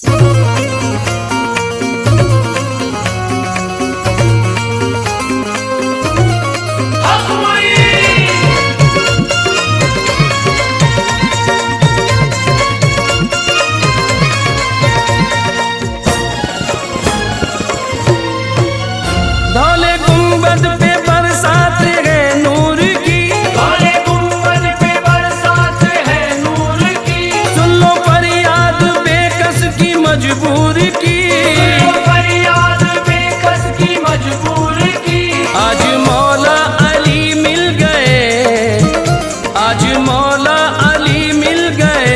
धौले गुंबद पे बरसात है नूर की, धौले गुंबद पे बरसात है नूर की। सुन लो फरियाद बेकस की मजबूर की, फरियाद बेकस की मजबूर की। आज मौला अली मिल गए, आज मौला अली मिल गए,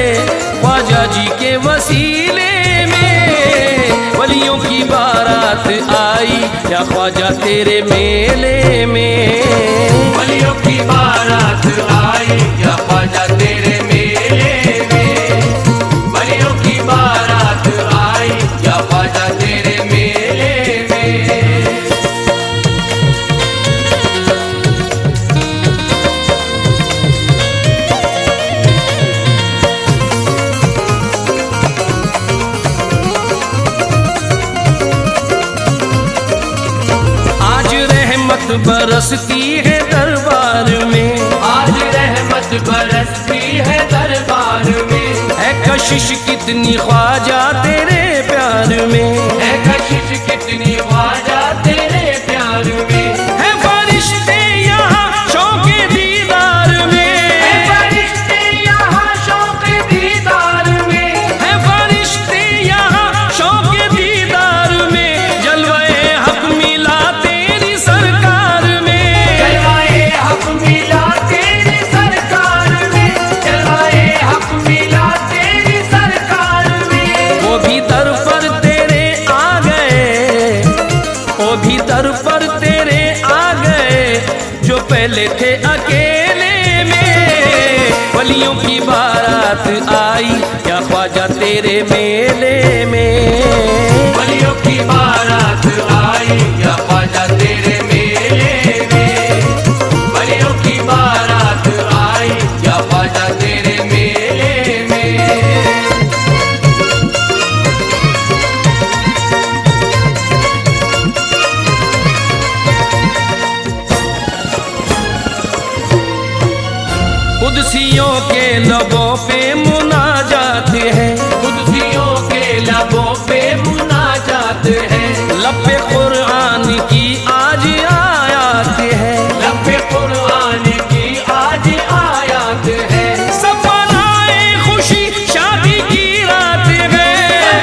ख्वाजा जी के वसीले में वलियों की बारात आई, या ख्वाजा तेरे मेले में। वलियों की बारात आई, या ख्वाजा तेरे मेले में। वलियों की बारात आई, या ख्वाजा तेरे मेले में। आज रहमत बरसती है दरबार में, आज रहमत बरसती है दरबार में। है कशिश कितनी ख्वाजा तेरे प्यार में, है कशिश कितनी ख्वाजा तेरे प्यार में। है फरिश्ते यहाँ शौक़े दीदार में, है फरिश्ते यहाँ शौक़े दीदार में। है फरिश्ते यहाँ शौक़े दीदार में, जलवाए हक मिला तेरी सरकार में। जलवाए हक मिला तेरी सरकार में। जलवाए हक मिला तेरी सरकार में। वो भी दर पर तेरे आ गए, वो भी दर पर तेरे आ गए, जो पहले थे अकेले में वलियों की बारात आई, या ख्वाजा तेरे मेले में। वलियों की बारात आई, या ख्वाजा तेरे मेले में। वलियों की बारात आई, या ख्वाजा तेरे मेले में। कुदसियों के लबों पे मुनाजात है, कुदसियों के लबों पे मुनाजात है। लब पे कुरान की आज आयात है, लब पे कुरान की आज आयात है। सब मनाए खुशी शादी की रात है,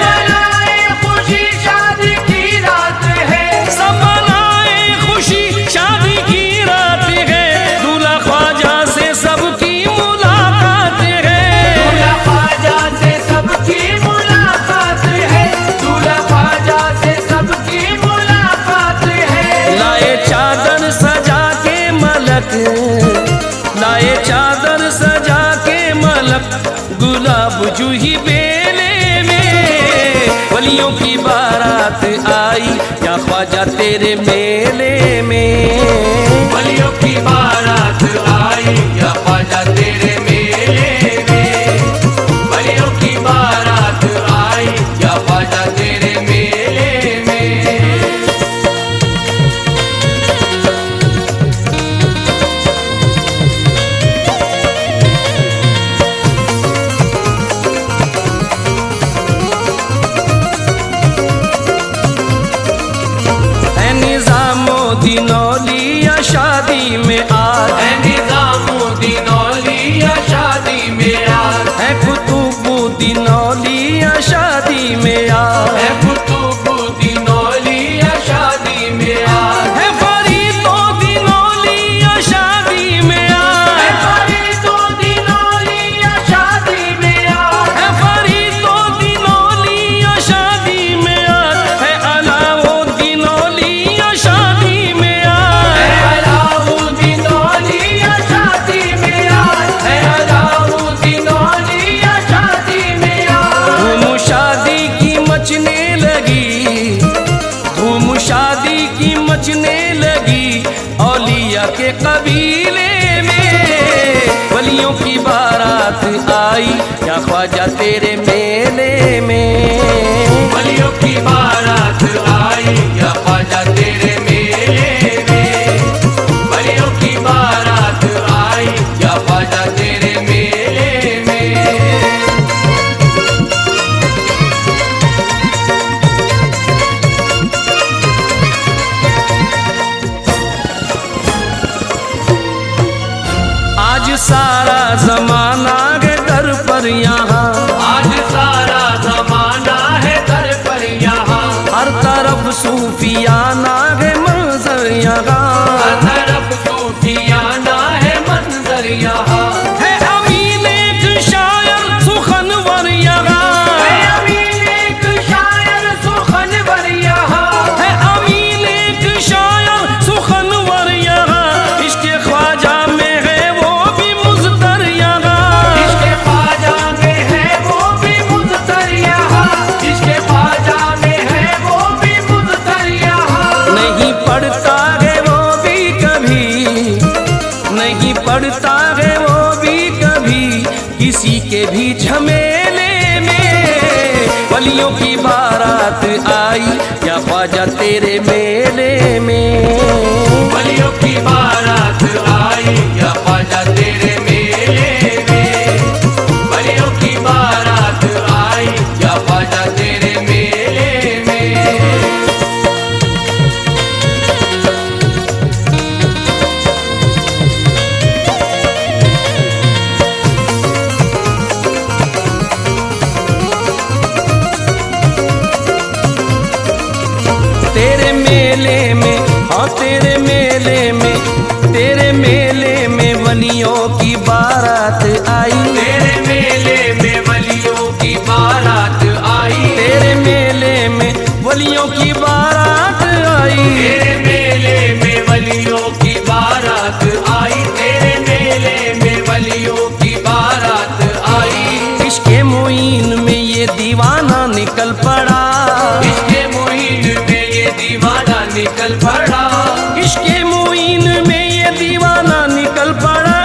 मनाए खुशी शादी की रात है। सब मनाए खुशी शादी की रात है, दूल्हा ख्वाजा से सबकी मुलाकात है। दूल्हा ख्वाजा से सबकी मुलाकात है। दूल्हा ख्वाजा से सबकी मुलाकात है। लाए चादर सजा के मलक, लाए चादर सजा के मलक, गुलाब जूही बेले में वलियों की बारात आई, या ख्वाजा तेरे मेले में। वलियों की बारात आई, या ख्वाजा तेरे मेले में। वलियों की बारात आई, या ख्वाजा तेरे मेले में। है निजामुद्दीन सूफियाना है मंजर यहाँ, हर तरफ सूफियाना है मंजर यहाँ। है अमीन एक शायर सुखनवर यहाँ, है अमीन एक शायर सुखनवर यहाँ। है अमीन एक शायर सुखनवर यहाँ। इश्क़ ख्वाजा में है वो भी मुज़्तर यहाँ, इश्क़ ख्वाजा में है वो भी मुज़्तर यहाँ। इश्क़ ख्वाजा में है वो भी मुज़्तर यहाँ। नहीं पढ़ता है वो भी कभी, नहीं पढ़ता है वो भी कभी किसी के भी झमेले में। वलियों की बारात आई या ख्वाजा तेरे मेले में, वलियों की बारात आई या ख्वाजा तेरे मेले में। वलियों की बारात आई या ख्वाजा तेरे मेले में। तेरे मेले में, हाँ तेरे मेले में, तेरे मेले में वलियों की बारात आई, तेरे मेले में वलियों की बारात आई। तेरे मेले में वलियों की बारात आई। तेरे मेले में वलियों की बारात आई। तेरे मेले में वलियों की बारात आई। इश्क़े मुईन में ये दीवाना निकल पड़ा, इश्क़े मुईन में ये दीवाना निकल पड़ा। इश्क़े मुईन में ये दीवाना निकल पड़ा।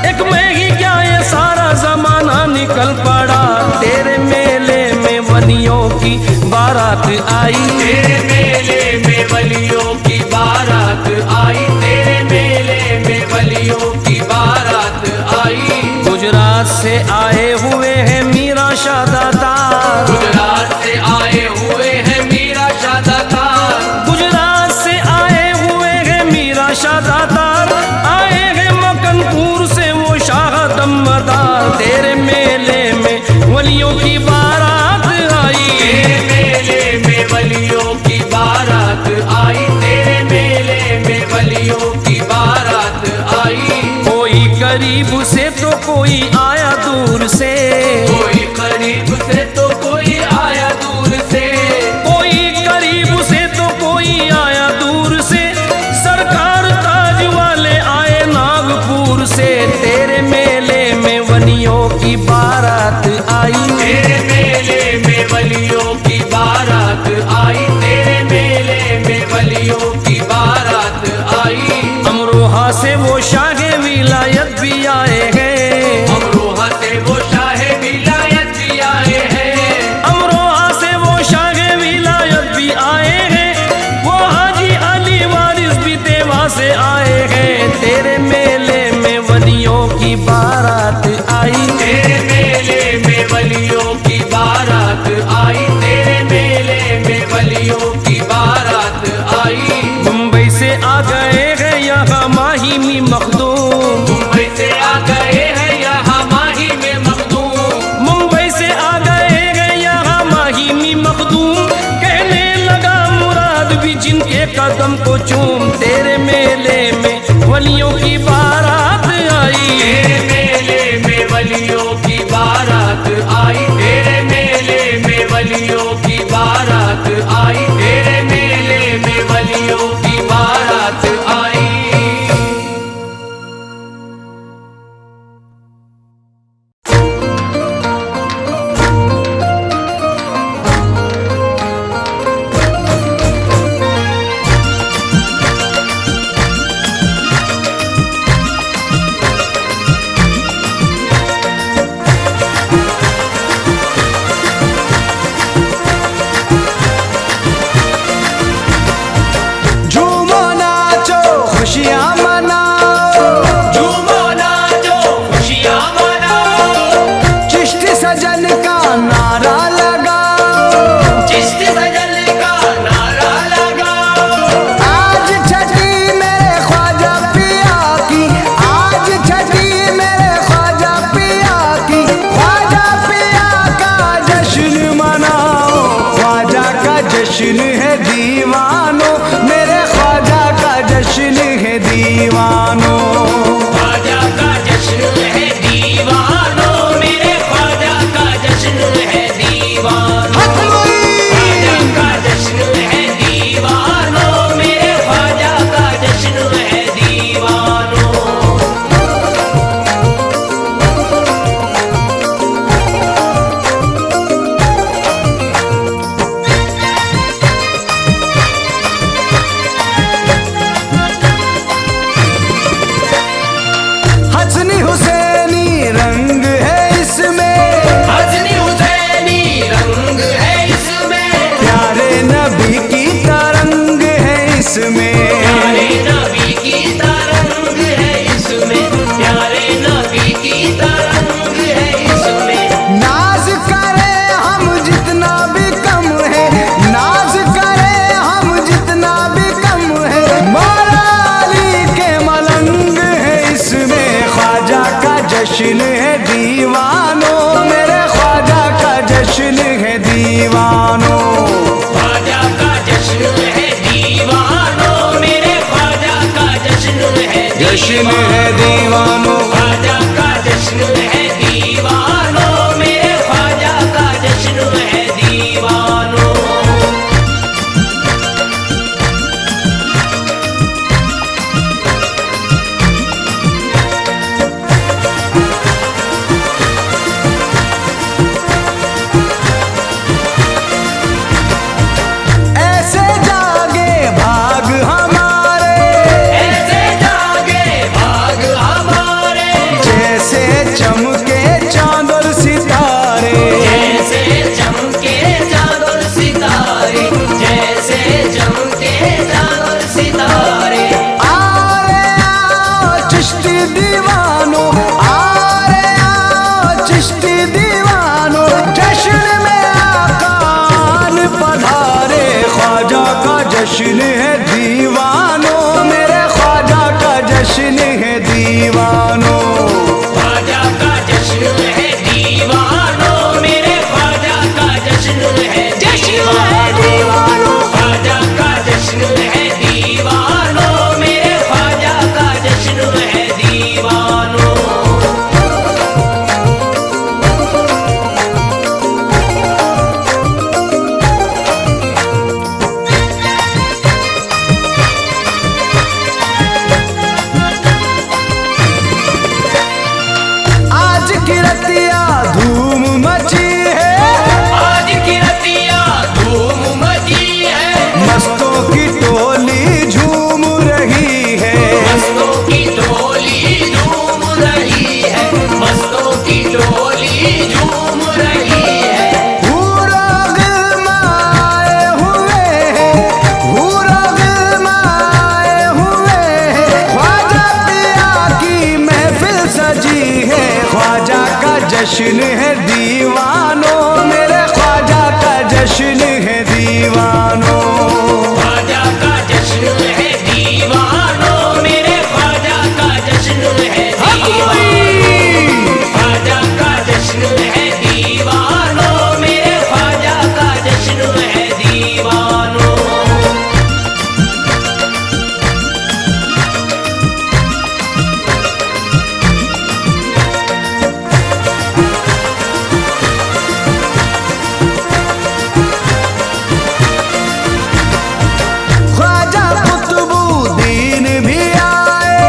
एक मैं ही क्या ये सारा जमाना निकल पड़ा। तेरे मेले में वलियों की बारात आई, तेरे मेले में वलियों की बारात आई। तेरे मेले में वलियों की बारात आई। गुजरात से आए हुए हैं मीरा शाह दातार, गुजरात से आए हुए हैं मीरा शाह दातार। गुजरात से आए हुए हैं मीरा शाह दातार। आए हैं मकनपुर से वो शाह दमदार। तेरे मेले में वलियों की बारात आई, तेरे मेले में वलियों की बारात आई। तेरे मेले में वलियों की बारात आई। कोई करीब से तो कोई आया दूर से, कोई करीब से तो कोई आया दूर से। कोई करीब से तो कोई आया दूर से। सरकार ताज वाले आए नागपुर से। तेरे मेले में वलियों की बारात आई, तेरे मेले में वलियों की बारात आई। तेरे मेले में वलियों की बारात आई। अमरोहा से वो शाह विलायत भी आए हैं, अमरोहा से वो शाह विलायत भी आए हैं। अमरोहा से वो शाह विलायत भी आए हैं। वो हाजी अली वारिस भी देवा से आए हैं। तेरे मेले में वलियों की बारात आई, तेरे मेले में वलियों की बारात आई। तेरे मेले में वलियों की बारात आई। मुंबई से आ गए हैं यहाँ माही में मखदूम, मुंबई से आ गए हैं यहाँ माही में मखदूम। मुंबई से आ गए हैं यहाँ माही में मखदूम। कहने लगा मुराद भी जिनके कदम को चूम। तेरे मेले में वलियों की बारात आई, तेरे मेले में वलियों की बारात आई। तेरे मेले में वलियों की बारात आई। तेरे मेले में वलियों की बारात आई। जश्न है दीवाना। जश्न है दीवानों। ख्वाजा का जश्न है दीवानों, मेरे ख्वाजा का जश्न है दीवानों। ख्वाजा का जश्न है दीवानों, मेरे ख्वाजा का जश्न है दीवानों। हसनी हुसैनी रंग है इसमें, हसनी हुसैनी रंग है इसमें, प्यारे नबी की तरंग है इसमें। प्यारे नबी की तरंग है इसमें, प्यारे नबी की तरंग है इसमें। नाज करे हम जितना भी कम है, नाज करे हम जितना भी कम है, मौला अली के मलंग है इसमें। ख्वाजा का जश्न है दीवानों, मेरे ख्वाजा का जश्न है दीवानों। ख्वाजा का जश्न है दीवानों, मेरे ख्वाजा का जश्न है जश्न है दीवानों। ख्वाजा का जश्न है दीवानों, मेरे ख्वाजा का जश्न है दीवानों। ऐसे जागे भाग हमारे, ऐसे जागे भाग हमारे, जैसे चमके चांद और सितारे। जैसे चमके चाँद और सितारे, जैसे चमके चाँद और सितारे। आ रे आओ चिश्ती दीवानों, आ रे आओ चिश्ती दीवानों, जश्न में आकान पधारे। ख्वाजा का जश्न है दीवानों, मेरे ख्वाजा का जश्न है दीवानों। ख्वाजा का जश्न है दीवानों, मेरे ख्वाजा का जश्न है दीवानों। ख्वाजा का जश्न है दीवानों, मेरे ख्वाजा का जश्न है दीवानों। आज की रतिया धूम मची है, आज की रतिया धूम मची है, मस्तों की टोली झूम रही है। मस्तों की टोली झूम रही है, मस्तों की टोली झूम रही है। हूरा गिलमाए हुए हैं, हूरा गिलमाए हुए हैं, ख्वाजा पिया की महफिल सजी है। ख्वाजा का जश्न है दीवानों, मेरे ख्वाजा का जश्न है दीवानों। ख्वाजा का जश्न है दीवानों, मेरे ख्वाजा का जश्न है दीवानों। ख्वाजा का जश्न है दीवानों, मेरे ख्वाजा का जश्न है दीवानों। ख्वाजा कुतुबुद्दीन भी आए,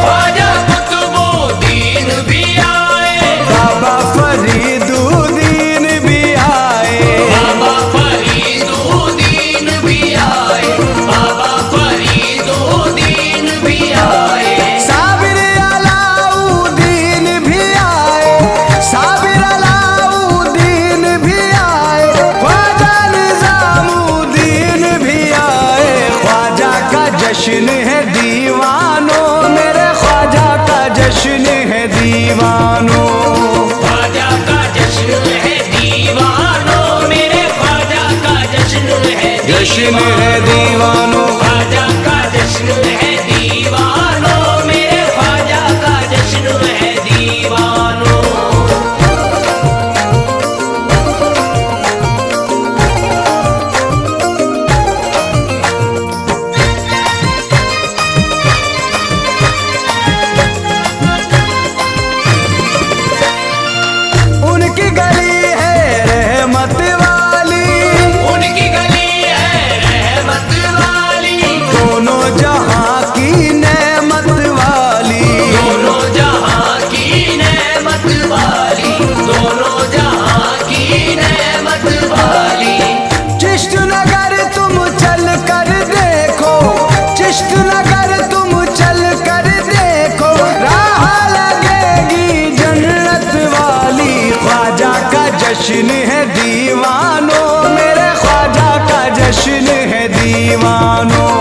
ख्वाजा कुतुबुद्दीन भी आए, बाबा फरीदुद्दीन भी आए। बाबा फरीदुद्दीन भी आए, बाबा फरीदुद्दीन भी आए। साबिर अलाउद्दीन भी आए, साबिर अलाउद्दीन भी आए, ख्वाजा निजामुद्दीन भी आए। ख्वाजा का जश्न है दीवानों, मेरे ख्वाजा का जश्न है दीवानों। ख्वाजा का जश्न है दीवानों, मेरे ख्वाजा का जश्न है जश्न है दीवानों। ख्वाजा का जश्न है दीवानों, मेरे ख्वाजा का जश्न है दीवानों। दीवानों।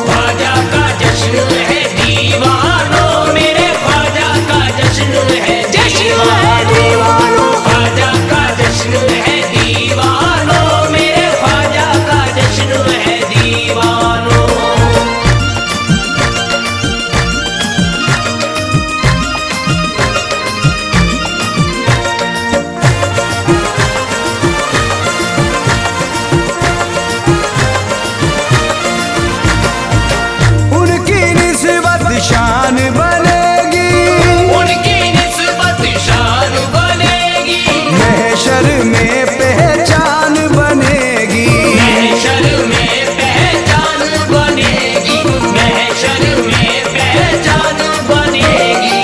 ख्वाजा का जश्न है दीवानों, मेरे ख्वाजा का जश्न है दीवानों। ख्वाजा का जश्न है दीवानों, मेरे ख्वाजा का जश्न है दीवानों। उनकी निस्बत शान बनेगी, उनकी निस्बत शान बनेगी, महशर में पहचान बनेगी। महशर में पहचान बनेगी, महशर में पहचान बनेगी।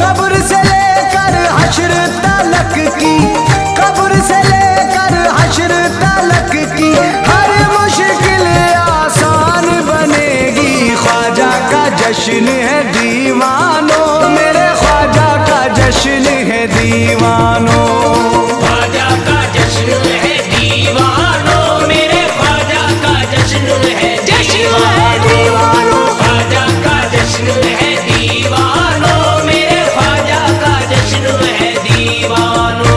कब्र से लेकर हश्र तलक की, कब्र से लेकर हश्र तलक की हर मुश्किल आसान बनेगी। ख्वाजा का जश्न है दीवानों, मेरे ख्वाजा का जश्न है दीवानों। ख्वाजा का जश्न है दीवानों, मेरे ख्वाजा का जश्न है दीवानों। ख्वाजा का जश्न है दीवानों, मेरे ख्वाजा का जश्न है दीवानों।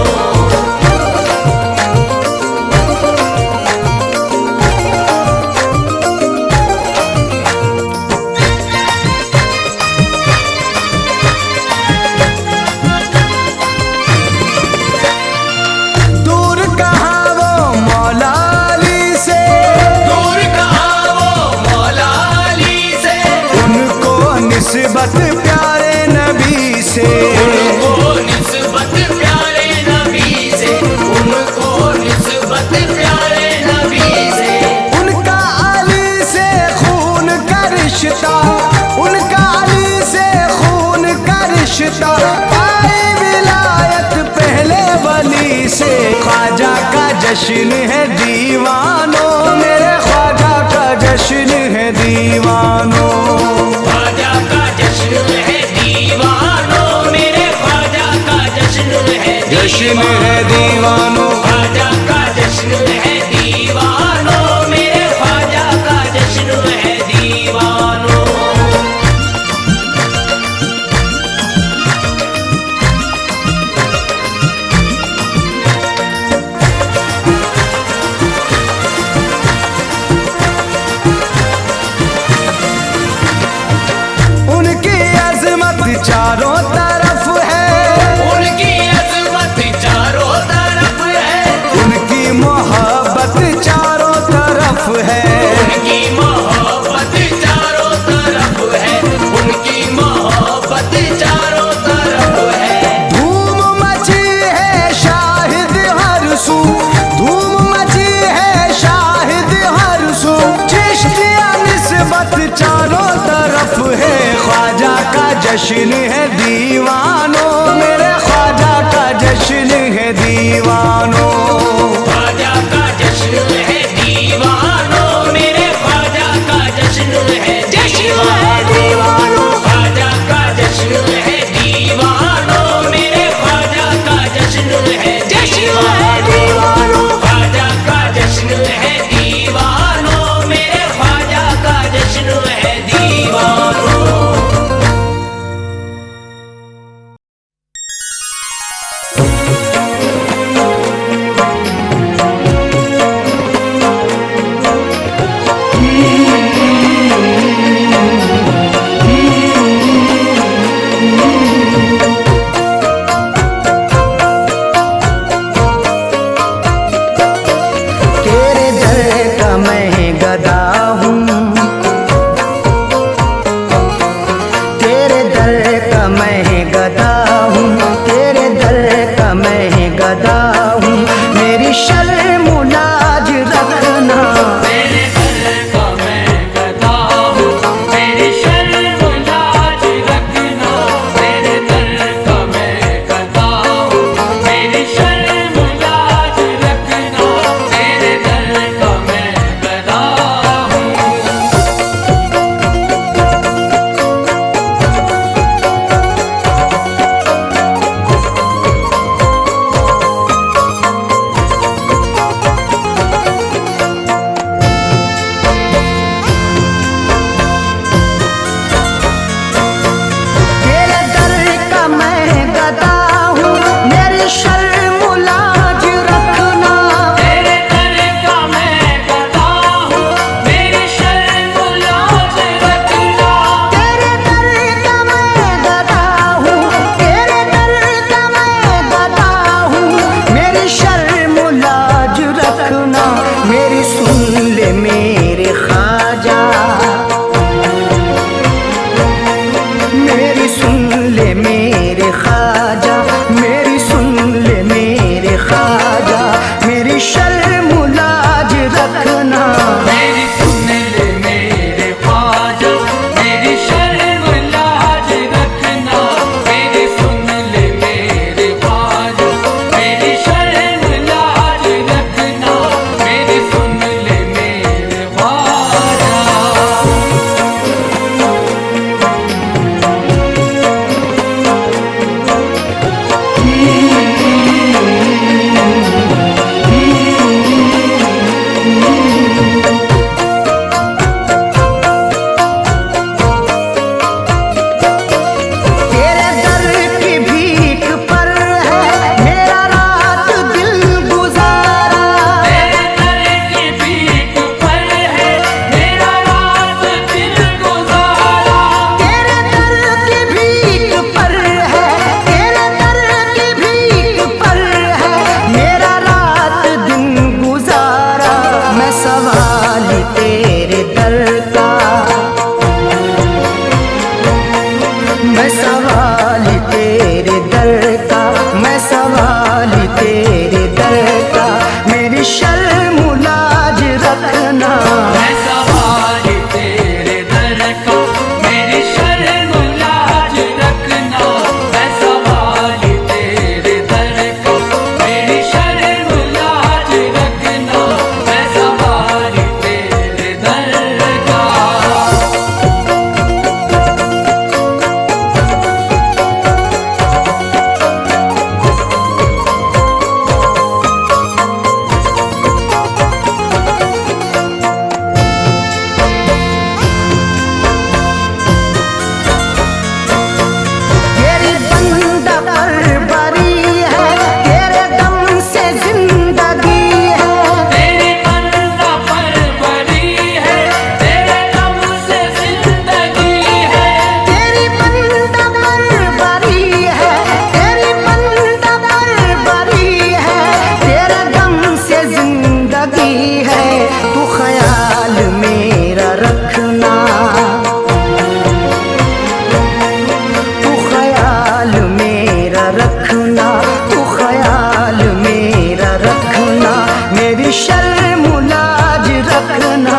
दूर कहाँ वो मौला अली से, दूर कहाँ वो मौला अली से, उनको निस्बत प्यारे नबी से। उनको निस्बत प्यारे नबी से, उनको निस्बत प्यारे नबी से। उनका अली से खून का रिश्ता, उनका अली से खून का रिश्ता, पाई विलायत पहले वली से। ख्वाजा का जश्न है दीवानों, मेरे ख्वाजा का जश्न है दीवानों। ख्वाजा का जश्न है दीवानों, मेरे ख्वाजा का जश्न है जश्न है दीवानों। ख्वाजा का जश्न है दीवानों, मेरे ख्वाजा का जश्न है दीवानों। उनकी अजमत चारों तरफ है, उनकी अजमत चारों तरफ है, उनकी मोहब्बत चारों तरफ है। उनकी मोहब्बत चारों तरफ है, उनकी मोहब्बत चारों तरफ है। धूम मची है शाहिद हर सू, धूम मची है शाहिद हर सू। चिश्तिया निस्बत चारों तरफ है। ख्वाजा का जश्न है दीवानों, मेरे ख्वाजा का जश्न है दीवानों। ख्वाजा का जश्न है दीवानों, मेरे ख्वाजा का जश्न है दीवानों। ख्वाजा का जश्न है दीवानों, मेरे ख्वाजा का जश्न है दीवानों। ख्वाजा का जश्न है दीवानों, मेरे ख्वाजा का जश्न है दीवानों। मेरी सुन ले मेरे ख्वाजा, मेरी सुन ले मेरे ख्वाजा, मेरी सुन ले मेरे ख्वाजा, मेरी शर्म लाज रखना। मेरी सुन ले मेरे ख्वाजा, मेरी शर्म लाज रखना। मेरी सुन ले मेरे ख्वाजा, मेरी शर्म लाज रखना। मेरी सुन ले मेरे ख्वाजा। तेरे दर की भीख पर है मेरा रात दिल गुजारा, तेरे दर की भीख पर है मेरा रात दिल गुजारा। तेरे दर की भीख पर है, तेरे दर की भीख पर है मेरा रात दिन गुजारा। मैं सवाल तेरे दर का, मैं सवाल तेरे दर का, मैं सवाल तेरे दर का, मेरी शर्म लाज रखना। मैं सवाल तेरे दर का, मेरी शर्म लाज रखना। मैं सवाल तेरे दर का, मेरी शर्म लाज रखना। मैं सवाल तेरे दर का। तेरी बंदा पर बरी है, तेरे दम से जिंदगी है। तेरी बंदा परवरी है, तेरे दम से जिंदगी है। तेरी बंदा पर बरी है, तेरी बंदा पर बरी है, तेरे दम से जिंदगी है। तू ख्याल मेरा रखना, तू ख्याल मेरा रखना, तू ख्याल मेरा रखना, मेरी शर्म लाज रखना।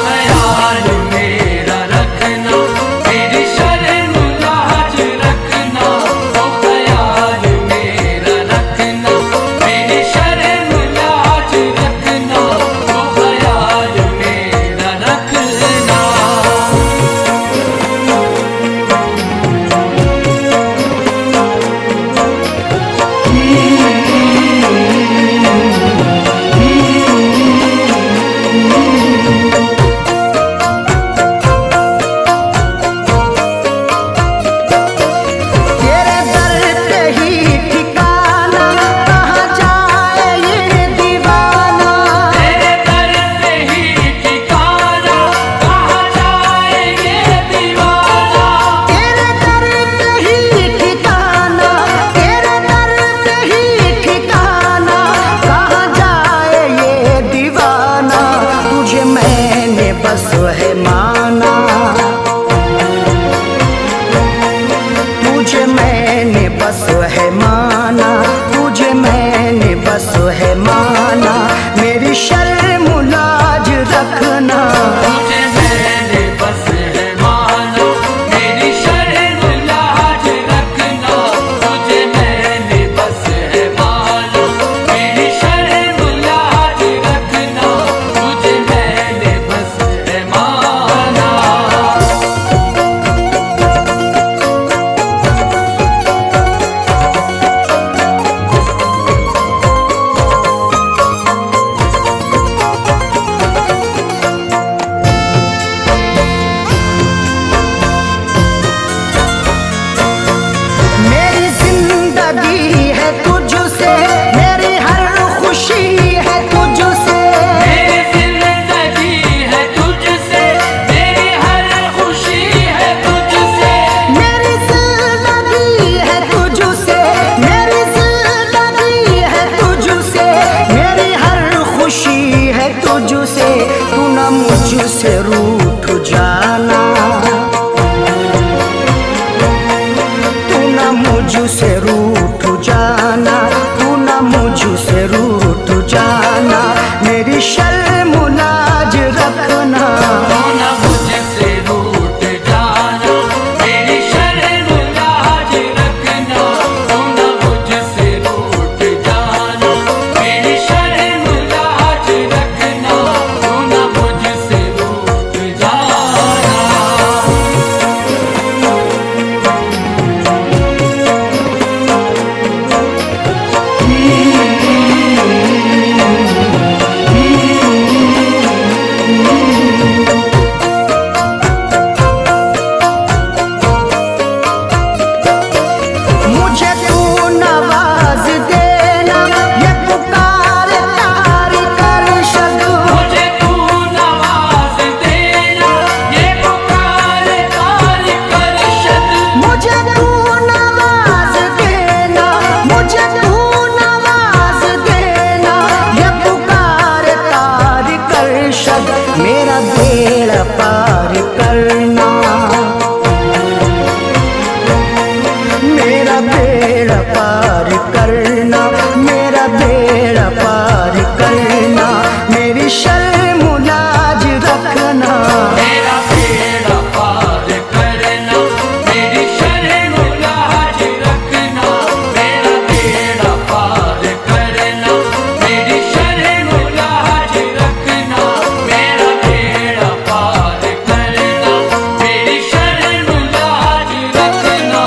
ख्याल मेरा रखना, मेरी शर्म लाज रखना। ख्याल मेरा रखना, मेरी शर्म लाज रखना। ख्याल मेरा रखना। तेरे दर पे ही ठिकाना, कहाँ जाए ये दीवाना। तेरे दर पे ही ठिकाना, कहाँ जाए ये दीवाना। तेरे दर पे ही ठिकाना, तेरे दर पे ही ठिकाना, कहाँ जाए ये दीवाना। तुझे मैंने बस है माना, तुझे मैंने बस है माना, तुझे मैंने बस है माना, मेरी शर्म लाज रखना। तुझे मैंने बस है माना, मेरी शर्म लाज रखना। तुझे मैंने बस है माना, मेरी शर्म लाज रखना। तुझे मैंने बस है माना। तुझसे, तू न मुझसे रूठ जाना, तू न मुझसे रूठ जाना, तू न मुझसे रूठ जाना, मेरी शर्म लाज रखना, तू न मुझसे रूठ जाना, मेरी शर्म लाज रखना, तू न मुझसे रूठ जाना, मेरी शर्म लाज रखना, तू न मुझसे रूठ जाना। मुझे तू नवाज देना, ये पुकार तारी कर शद, मुझे तू नवाज देना, ये पुकार तार कर शद, मुझे तू नवाज देना, मुझे तू नवाज देना, ये पुकार तार कर शद, मेरा बेड़ा पार करना, मेरा बेड़ा पार करना, मेरा बेड़ा पार करना, मेरी शर्म लाज रखना, मेरा बेड़ा पार करना, मेरी शर्म लाज रखना, मेरा बेड़ा पार करना, मेरी शर्म लाज रखना, मेरा बेड़ा पार करना, मेरी शर्म लाज रखना।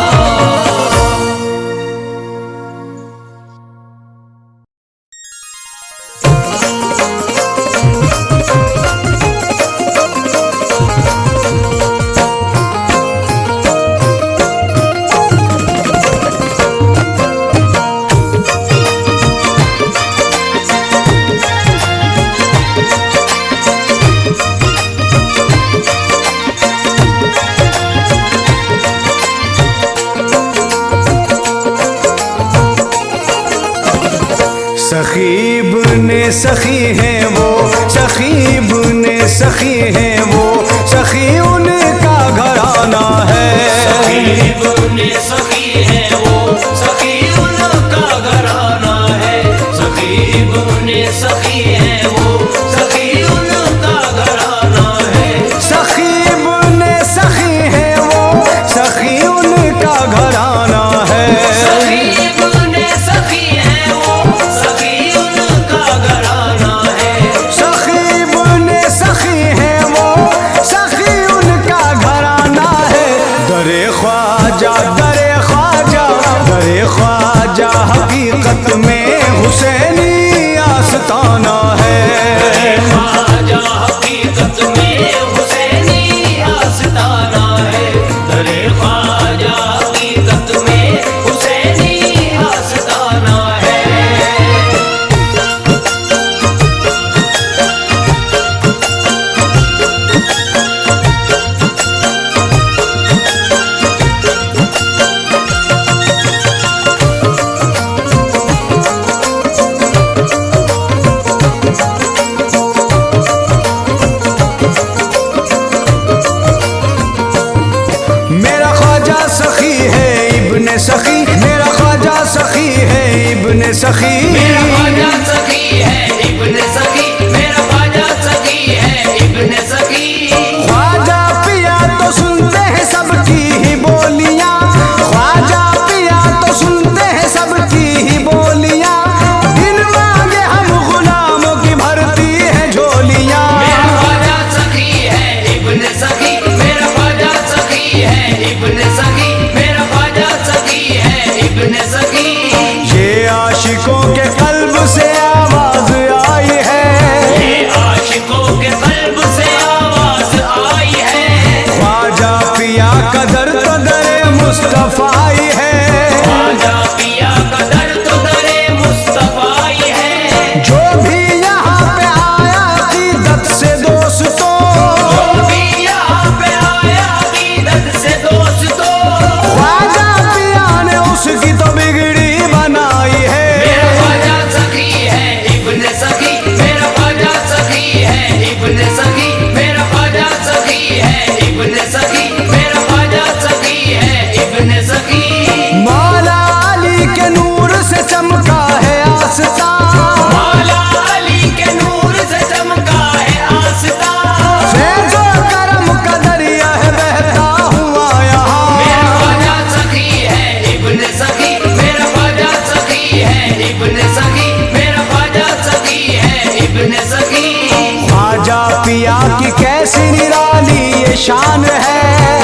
सखीब ने सखी है वो, सखीब ने सखी है वो, सखी उनका घराना है, सखीब ने सखी है वो, सखी उनका घराना है, सखीब ने सखी है वो, सखी उनका घराना है, सखीब ने सखी है वो, सखी उनका घराना है, सखीब ने सखी है वो, सखी उनका घराना है, सखीब ने सखी है वो, सखी उनका घराना है, दरे ख्वाजा दरे ख्वाजा, दरे ख्वाजा हकीकत में हुसैनी आस्ताना है, ख्वाजा हकीकत में हुसैनी आस्ताना है, दरे ख्वाजा हकीकत में हुसैनी आस्ताना है। मेरा ख्वाजा सखी है इब्ने सखी, मेरा ख्वाजा सखी है इब्ने सखी, मेरा ख्वाजा सखी है इब्ने सखी, मेरा ख्वाजा सखी है इब्ने सखी, ख्वाजा पिया तो सुनते हैं सबकी ही बोलियां, ख्वाजा पिया तो सुनते हैं सबकी ही बोलियां, बिन मांगे हम गुलामों की भरती है झोलियां, मेरा ख्वाजा सखी है इब्ने सखी, मेरा ख्वाजा सखी है इब्ने सखी, मेरा ख्वाजा सखी है इब्ने सखी। ये आशिकों के शान है।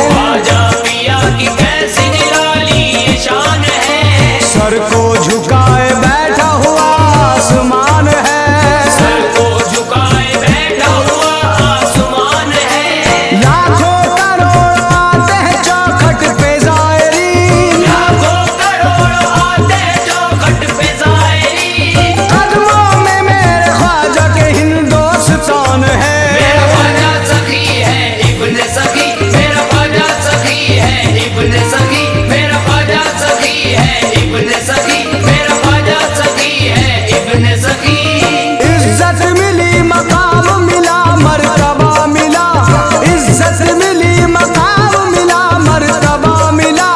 ख्वाजा पिया की कैसी निराली ये शान है। सर को झुकाए बैठा हुआ आसमान है। सर को झुकाए बैठा हुआ आसमान है। लाखों करोड़ आते हैं चौखट पे ज़ायरीन। लाखों करोड़ आते हैं चौखट पे ज़ायरीन। कदमों में मेरे ख्वाजा के हिंदुस्तान है। मेरा ख्वाजा सखी है इब्ने सखी। मेरा ख्वाजा सखी है इब्ने सखी। मेरा ख्वाजा सखी है इब्ने सखी। मेरा ख्वाजा सखी है इब्ने सखी। इज्जत मिली मकाम मिला मर्तबा मिला। इज्जत मिली मकाम मिला मर्तबा मिला।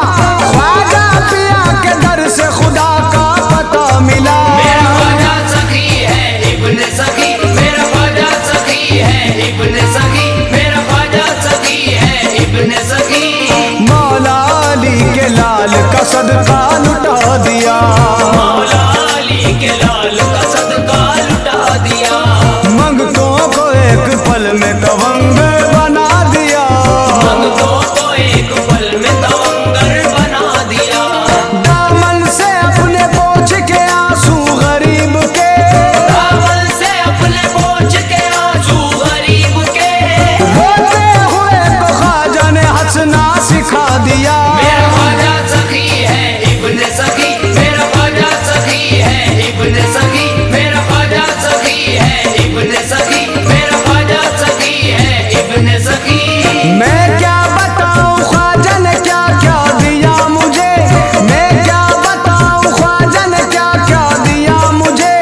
ख्वाजा पिया के दर से खुदा का पता मिला। मेरा ख्वाजा सखी है इब्ने सखी। मेरा ख्वाजा सखी है इब्ने सखी। मेरा ख्वाजा सखी है इब्ने सखी। मौला अली के लाल का सदका लुटा दिया। मौला अली के लाल का सदका लुटा दिया। मंगतों को एक पल में तवंग बना दिया। मंगतों को एक पल में तवंगर बना दिया। दामन से अपने पोंछ के आंसू गरीब के। दामन से अपने पोंछ के आंसू गरीब के। रोते हुए को ख्वाजा ने हंसना सिखा दिया। मेरा ख्वाजा सखी है इब्ने सखी। मेरा ख्वाजा सखी है इब्ने सखी। मेरा ख्वाजा सखी है इब्ने सखी। मेरा ख्वाजा सखी है इब्ने सखी। मैं क्या बताऊं ख्वाजा ने क्या क्या दिया मुझे। मैं क्या बताऊं ख्वाजा ने क्या क्या दिया मुझे।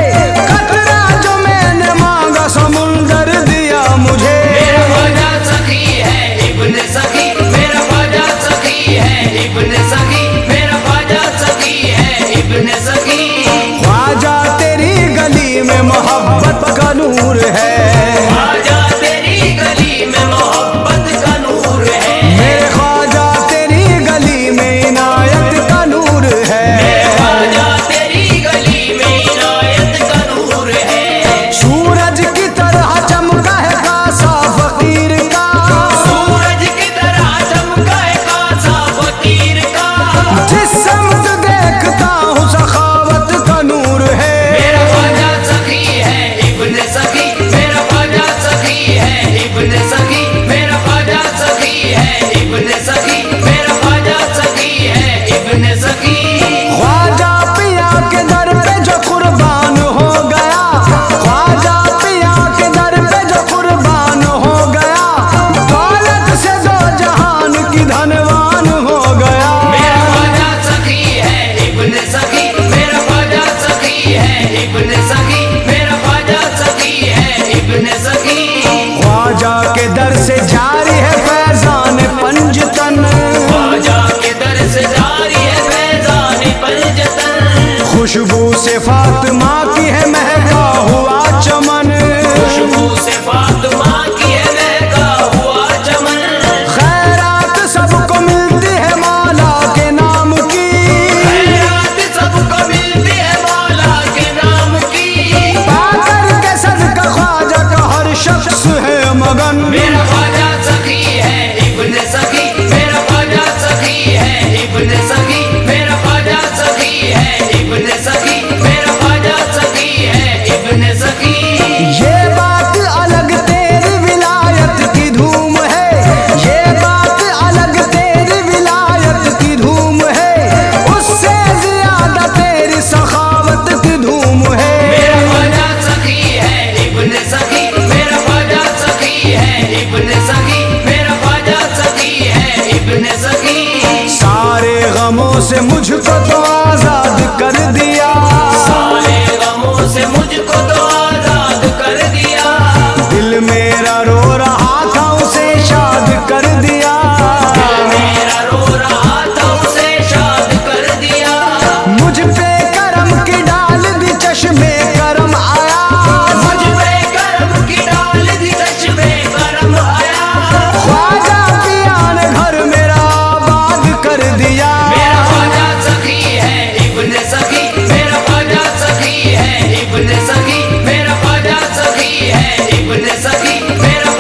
कतरा जो मैंने मांगा समुंदर दिया मुझे। मेरा ख्वाजा सखी है इब्ने सखी। मेरा ख्वाजा सखी है इब्ने सखी। मेरा ख्वाजा सखी है इब्ने सखी। ख्वाजा तेरी गली में मोहब्बत का नूर है। ख्वाजा तेरी गली में मोहब्बत का नूर है। मेरे ख्वाजा तेरी गली में इनायत का नूर है। मेरे ख्वाजा तेरी गली में इनायत का नूर है। सूरज की तरह चमका है कासा फकीर का। सूरज की तरह चमका है कासा फकीर का। जिस समत देखता हूँ सखावत का नूर है। मेरा ख्वाजा सखी है इब्ने सखी। मेरा ख्वाजा सखी है इब्ने सखी। मेरा ख्वाजा सखी है इब्ने सखी। मेरा ख्वाजा सखी है इब्ने सखी। ख्वाजा पिया के दर पे जो कुर्बान हो गया। ख्वाजा पिया के दर पे जो कुर्बान हो गया। दौलत से दो जहान की धनवान हो गया। मेरा ख्वाजा सखी है इब्ने सखी। मेरा ख्वाजा सखी है इब्ने सखी। मेरा ख्वाजा सखी है इब्ने सखी। ख्वाजा के दर से जारी है फैजान पंजतन। ख्वाजा के दर से जारी है फैजान पंजतन। खुशबू से फातिमा की है महका हुआ चमन। खुशबू से फातिमा की है महका हुआ चमन। खैरात सबको मिलती है मौला के नाम की। खैरात सबको मिलती है मौला के नाम की। पाकर के सदका ख्वाजा का हर शख्स है मगन। मेरा ख्वाजा सखी है इब्ने सखी। मेरा ख्वाजा सखी है इब्ने सखी। मेरा ख्वाजा सखी है इब्ने सखी। मेरा ख्वाजा सखी है इब्ने सखी। ये बात अलग तेरी विलायत की धूम है। ये बात अलग तेरी विलायत की धूम है। उससे ज्यादा तेरी सखावत की धूम है। मेरा ख्वाजा सखी है इब्ने सखी। मेरा ख्वाजा सखी है इब्ने सखी। मेरा ख्वाजा सखी है इब्ने सखी। सारे गमों से मुझको तो आजाद कर दिया। सारे गमों से मुझको तो आजाद कर दिया। दिल मेरा रो रहा था उसे शाद कर दिया। दिल मेरा रो रहा था उसे शाद कर दिया। मुझ पे करम की डाल दी चश्मे करम आया। मुझ पे करम की डाल दी चश्मे करम आया। ख्वाजा पिया ने घर मेरा आबाद कर दिया। मेरा ख्वाजा सखी है इब्ने सखी। मेरा ख्वाजा सखी है इब्ने सखी। मेरा ख्वाजा सखी है इब्ने सखी। मेरा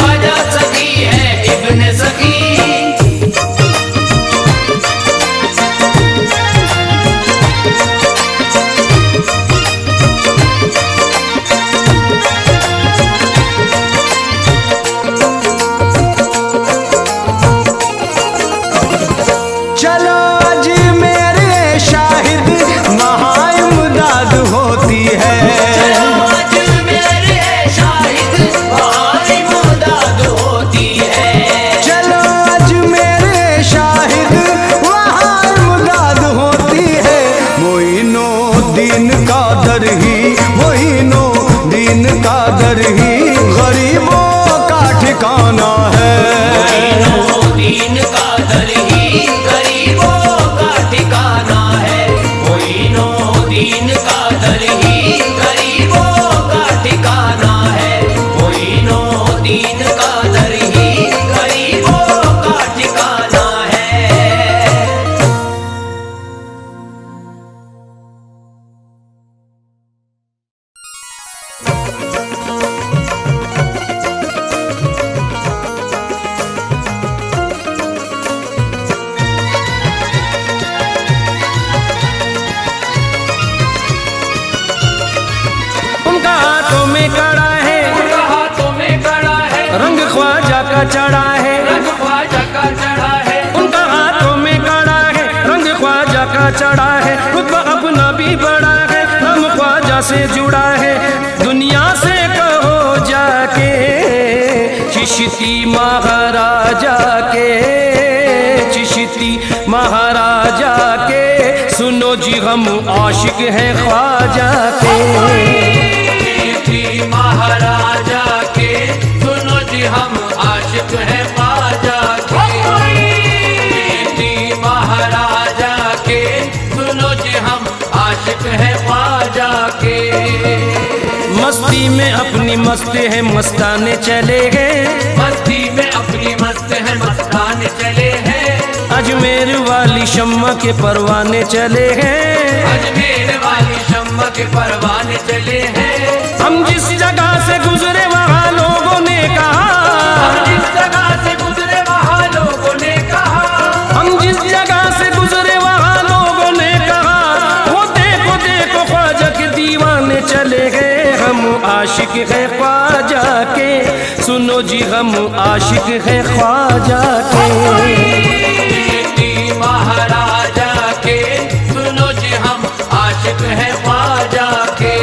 से जुड़ा है दुनिया से कहो जाके, चिश्ती महाराजा के, चिश्ती महाराजा के, सुनो जी हम आशिक हैं ख्वाजा के। चिश्ती महाराजा के, सुनो जी हम आशिक हैं ख्वाजा के। चिश्ती महाराजा के, सुनो जी हम आशिक हैं ख्वाजा के। मस्ती में अपनी मस्त है मस्ताने चले गए, मस्ती में अपनी मस्त है मस्ताने चले हैं। अजमेर वाली शम्मा के परवाने चले हैं, अजमेर वाली शम्मा के परवाने चले हैं। हम जिस जगह से गुजरे वहाँ लोगों ने कहा, हम जिस जगह से गुजरे वहाँ लोगों ने कहा, हम जिस जगह से गुजरे वहाँ लोगों ने कहा, वो देखो देखो ख्वाजा के दीवाने चले गए। हम आशिक है ख्वाजा के, सुनो जी हम आशिक है ख्वाजा के। चिश्ती महाराजा के, सुनो जी हम आशिक हैं ख्वाजा के।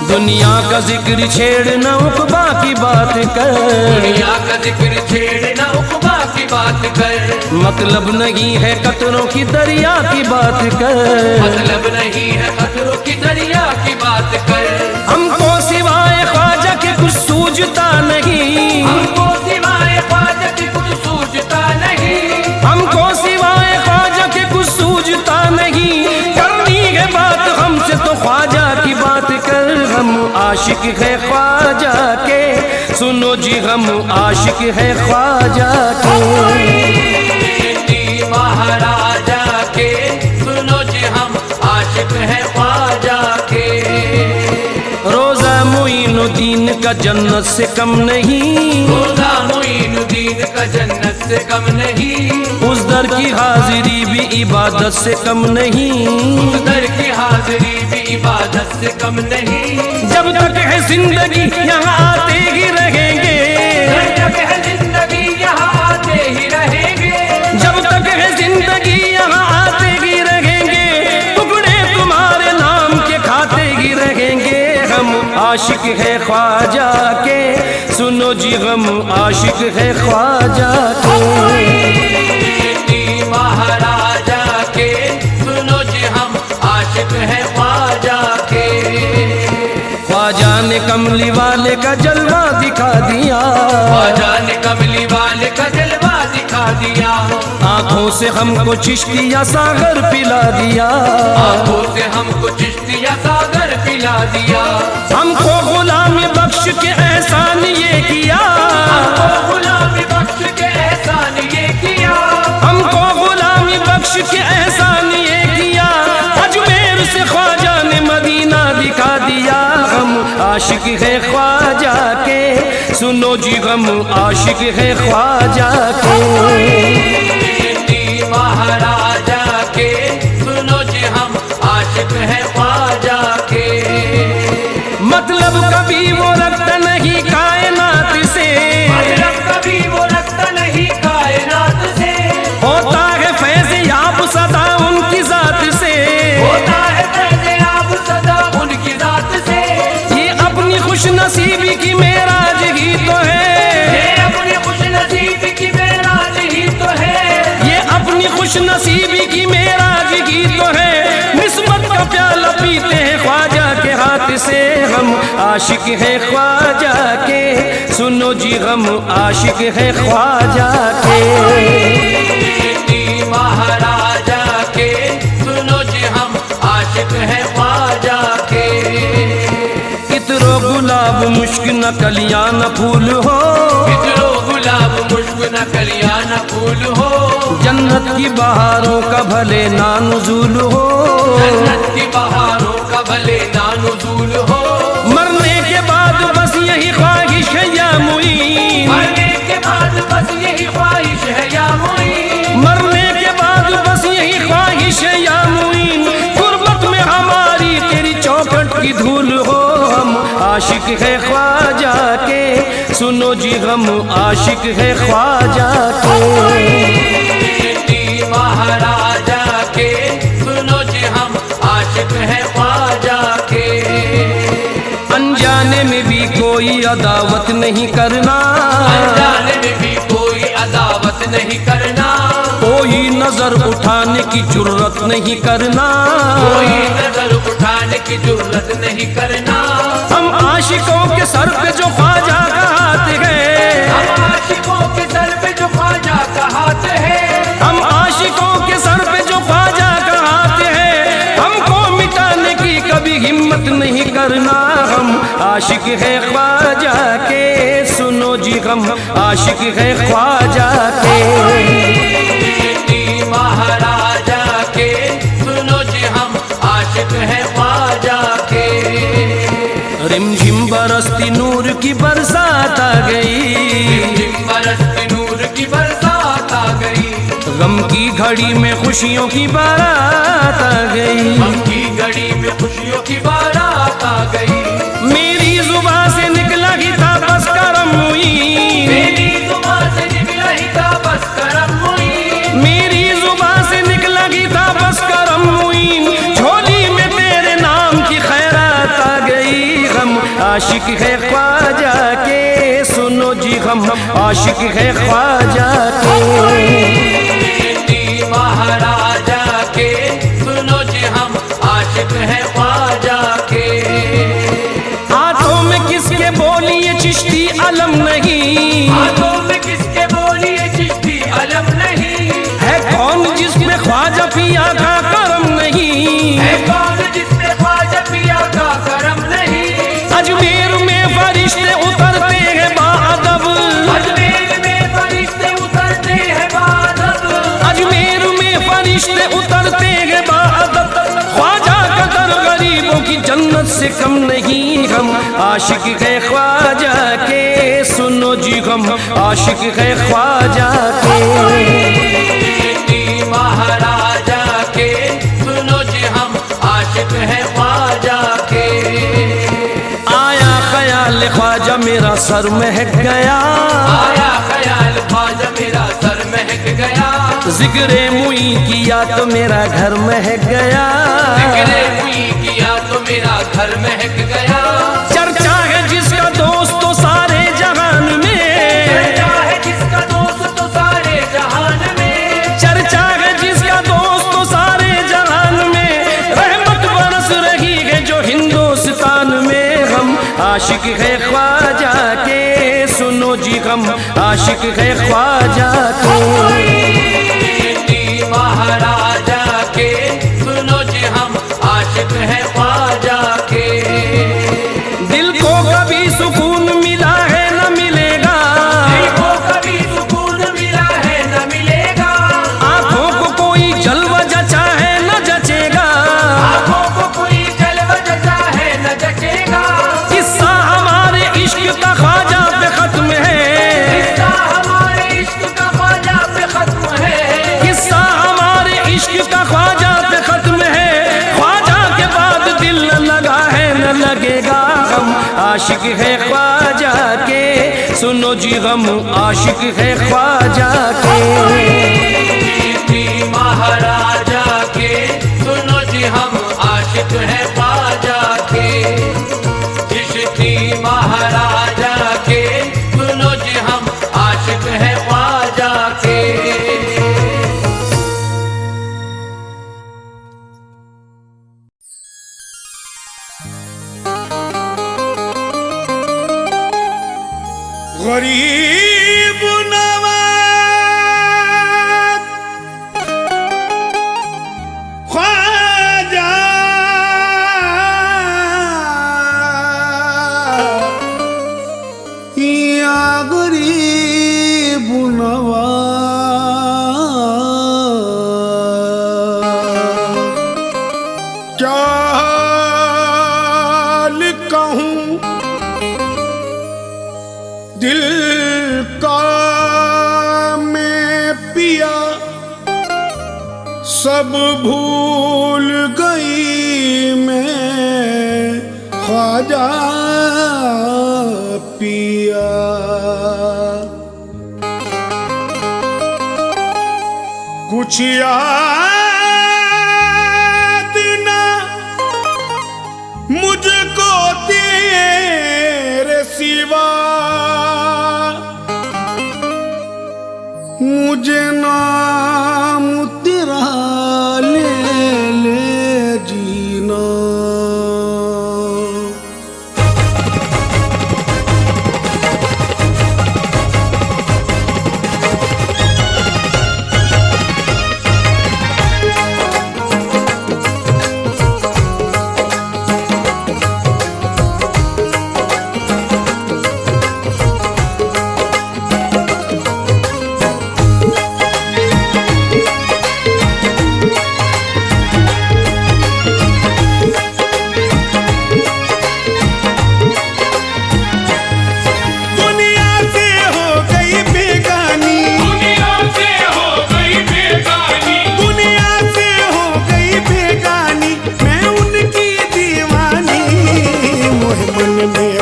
दुनिया का जिक्र छेड़ना उक़बा की बात कर, दुनिया का जिक्र छेड़ना उक़बा की बात कर। मतलब नहीं है कतरों की दरिया की बात कर, मतलब नहीं है खतरों की दरिया की बात कर। हमको सिवाय ख्वाजा के कुछ सूझता नहीं, हमको सिवाय ख्वाजा के कुछ सूझता नहीं। हमको सिवाय ख्वाजा के कुछ सूझता नहीं, करनी है बात हमसे तो ख्वाजा की बात कर। हम आशिक है ख्वाजा के, सुनो जी हम आशिक है ख्वाजा के। चिश्ती महाराजा के, सुनो जी हम आशिक हैं ख्वाजा के। रोजा मोइनुद्दीन का जन्नत से कम नहीं, रोजा मोइनुद्दीन का जन्नत से कम नहीं। उस दर की हाजिरी भी इबादत से कम नहीं, उस दर की हाजिरी भी इबादत से कम नहीं। जब तक है जिंदगी यहाँ आते ही रहेंगे, जब तक है जिंदगी यहाँ आते ही रहेंगे। जब तक है जिंदगी यहाँ आते ही रहेंगे, टुकड़े तुम्हारे नाम के खाते ही रहेंगे। हम आशिक है ख्वाजा के, सुनो जी हम आशिक है ख्वाजा के। चिश्ती महाराजा के, सुनो जी हम आशिक हैं ख्वाजा के। ख्वाजा ने कमली वाले का जलवा दिखा दिया, ख्वाजा ने कमली वाले का जलवा दिखा दिया। आंखों से हमको चिश्तिया सागर पिला दिया, आंखों से हमको चिश्तिया सागर पिला दिया। हमको गुलामी बख्श के एहसान ये किया, हमको गुलामी बख्श के एहसान ये किया। हमको गुलामी बख्श के एहसान ये किया। अजमेर से ख्वाजा ने मदीना दिखा दिया। हम आशिक है ख्वाजा के, सुनो जी हम आशिक है ख्वाजा के। चिश्ती महाराजा के, सुनो जी हम आशिक हैं ख्वाजा के। मतलब कभी वो रखता नहीं कायनात से, मतलब कभी वो रखता नहीं कायनात से। होता है फैज़ याब सदा उनकी जात से, होता है फैज़ याब सदा उनकी जात से। ये अपनी खुश नसीबी की मेराज ही तो है, ये अपनी खुश नसीबी की मेराज ही तो है। ये अपनी खुश नसीबी की मेराज ही तो है। निस्बत का प्याला पीते हैं ख्वाजा के हाथ से। हम आशिक है ख्वाजा के, सुनो जी हम आशिक है ख्वाजा के। चिश्ती महाराजा के, सुनो जी हम आशिक हैं ख्वाजा के। इतरो गुलाब मुश्क न कलियां न फूल हो, इतरो गुलाब मुश्क न कलियां न फूल हो। जन्नत की बहारों का भले ना नुज़ूल हो, जन्नत की बहारों का भले ना नुज़ूल हो। मरने के बाद बस यही ख्वाहिश है या मुईन, मरने के बाद बस यही ख्वाहिश है या मुईन। मरने के बाद बस यही ख्वाहिश है या मुईन। गुर्बत में हमारी तेरी चौखट की आशिक है ख्वाजा के, सुनो जी गम आशिक है ख्वाजा के। चिश्ती महाराजा के, सुनो जी हम आशिक है ख्वाजा के। अनजाने में भी कोई अदावत नहीं करना, अनजाने में भी कोई अदावत नहीं करना, कोई नजर उठाने की जुर्रत नहीं करना, कोई नजर उठाने की जरूरत नहीं करना। हम आशिकों के सर पे जो ख्वाजा का हाथ है, हम आशिकों के सर पे जो ख्वाजा का हाथ है, हम आशिकों के सर पे जो ख्वाजा का हाथ है, हमको मिटाने की कभी हिम्मत नहीं करना। हम आशिक है ख्वाजा के, सुनो जी हम आशिक है ख्वाजा के। चिश्ती महाराजा के, सुनो जी हम आशिक है ख्वाजा के। रिमझिम बरसती नूर की बरसात आ गई, बरसती नूर की बरसात आ गई, गम की घड़ी में खुशियों की बारात आ गई। गम की घड़ी में खुशियों की बारात आ गई। मेरी जुबान से निकला ही था बस करम हुई, मेरी जुबान से निकला ही था बस करम हुई, मेरी जुबान से निकला ही था बस करम हुई, झोली में तेरे नाम की खैरात आ गई। हम आशिक है ख्वाजा के, सुनो जी हम आशिक है ख्वाजा के। चिश्ती महाराजा के, सुनो जी हम आशिक है ख्वाजा के। हाथों में किसके बोलिए चिश्ती अलम नहीं, हाथों में किसके बोलिए चिश्ती अलम नहीं, है कौन जिसमें ख्वाजा पिया का करम नहीं, है कौन जिसमें ख्वाजा पिया का करम नहीं। अजमेर में फरिश्ते उतरते हैं बाअदब, अजमेर में फरिश्ते उतरते हैं बाअदब, अजमेर में फरिश्ते उतरते हैं बाअदब, ख्वाजा का दर गरीबों की जन्नत से कम नहीं। हम आशिक है ख्वाजा के, सुनो जी हम आशिक है ख्वाजा के। चिश्ती महाराजा के, सुनो जी हम आशिक है ख्वाजा के। आया ख्याल ख्वाजा मेरा सर महक गया, आया ख्याल ख्वाजा मेरा सर महक गया, जिक्रे मुई किया तो मेरा घर महक गया, जिक्रे हुई किया तो मेरा घर महक गया। चर्चा है जिसका दोस्त तो सारे जहान में, चर्चा है जिसका दोस्त तो सारे जहान में, चर्चा है जिसका दोस्त तो सारे जहान में, रहमत बरस रही है जो हिंदुस्तान में। हम आशिक है ख्वाजा के, सुनो जी हम आशिक है ख्वाजा के। चिश्ती महाराजा के, सुनो जी हम आशिक है ख्वाजा के। दिल को कभी सुकून मिला है न मिलेगा, दिल को कभी सुकून मिला है न मिलेगा, आंखों को कोई जलवा जचा है न जचेगा, आंखों को कोई जलवा जचा है न जचेगा। किस्सा हमारे इश्क का ख्वाजा पे खत्म है, किस्सा हमारे इश्क का ख्वाजा पे खत्म है, किस्सा हमारे इश्क का ख्वाजा पे खत्म है, ख्वाजा के बाद दिल न लगा है न लगेगा। हम आशिक है ख्वाजा के, सुनो जी हम आशिक है ख्वाजा के। चिश्ती महाराजा के, सुनो जी हम आशिक है ख्वाजा के। चिश्ती महाराजा के, सुनो जी हम आशिक है ख्वाजा के। गरीब नवाज ख्वाजा या गरीब नवाज, क्या हाल कहूँ दिल का मैं पिया, सब भूल गई मैं ख्वाजा कुछ याद ना मुझको तेरे सिवा, मुझे नाम तेरा ले ले जीना।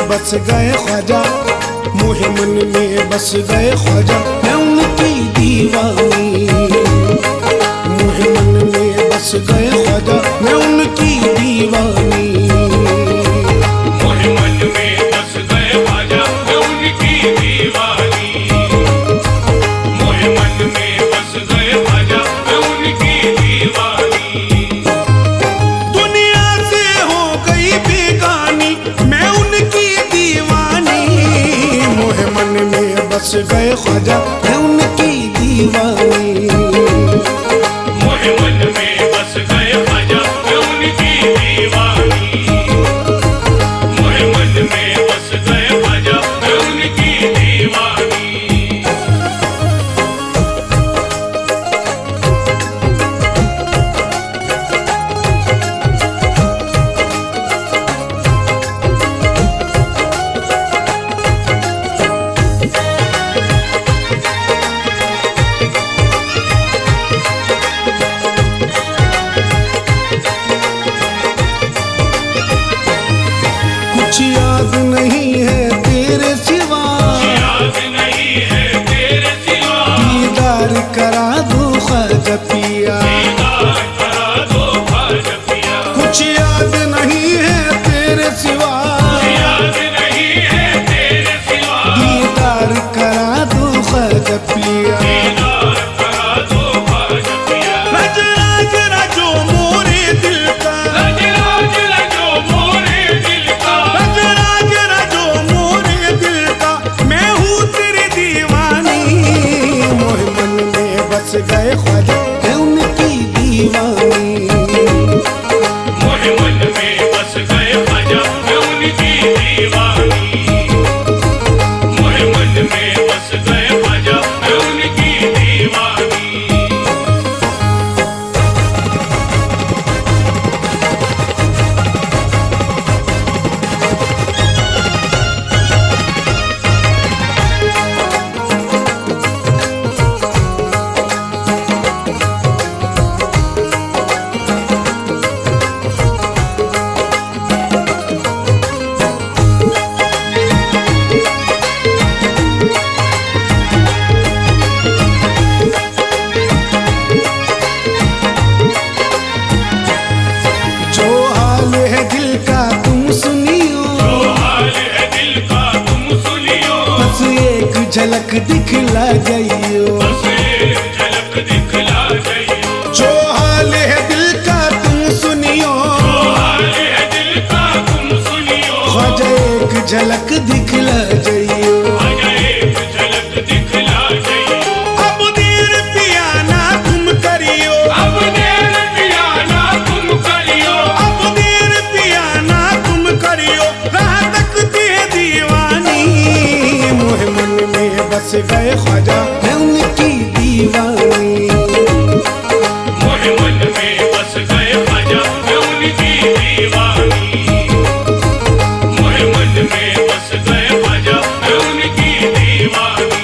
बस गए ख्वाजा, मोहे मन में बस गए ख्वाजा, मैं उनकी दीवानी। मोहे मन में बस गए ख्वाजा, मैं उनकी दीवानी। मोहे मन में बस गए ख्वाजा, मैं उनकी दीवानी। मोहे मन में बस गए ख्वाजा, मैं उनकी दीवानी। दुनिया से हो गई बेगानी, मैं उनकी दीवानी। मोहे मन में बस गए ख्वाजा, मैं उनकी दीवानी। मोहे मन में बस गए ख्वाजा, मैं उनकी दीवानी। मोहे मन में बस गए ख्वाजा, मैं उनकी दीवानी। कुछ याद नहीं है तेरे सिवा, याद नहीं है तेरे सिवा, दीदार करा दो ख्वाजा पिया। दीदार करा दो ख्वाजा पिया। कुछ याद नहीं है तेरे सिवा, याद नहीं है तेरे सिवा, दीदार करा दो ख्वाजा पिया। दीदार करा दो ख्वाजा पिया। रज राज रजो मोरे दिल का, रज राज रजो मोरे दिल का, रज राज रजो मोरे दिल का, मैं हूँ तेरी दीवानी। मोहे मन में बस गए ख्वाजा, मैं उनकी दीवानी। मोहे मन में बस गए ख्वाजा, मैं उनकी दीवानी। मोहे मन में बस गए ख्वाजा, मैं उनकी दीवानी। जो हाल है दिल का तुम सुनियो, जो हाल है दिल का तुम सुनियो, बस एक झलक दिखला जाइयो। बस एक झलक दिखला जाइयो। जो हाल है दिल का तुम सुनियो, जो हाल है दिल का तुम सुनियो, ख्वाजा एक झलक दिखला जाइयो। ख्वाजा एक झलक दिखला जाइयो। अब देर पिया ना तुम करियो, अब देर पिया ना तुम करियो, अब देर पिया ना तुम करियो, राह तकती है दीवानी। मोहे मन में बस गए ख्वाजा, मैं उनकी दीवानी। मोहे मन में बस गए ख्वाजा, मैं उनकी दीवानी। मोहे मन में बस गए ख्वाजा, मैं उनकी दीवानी।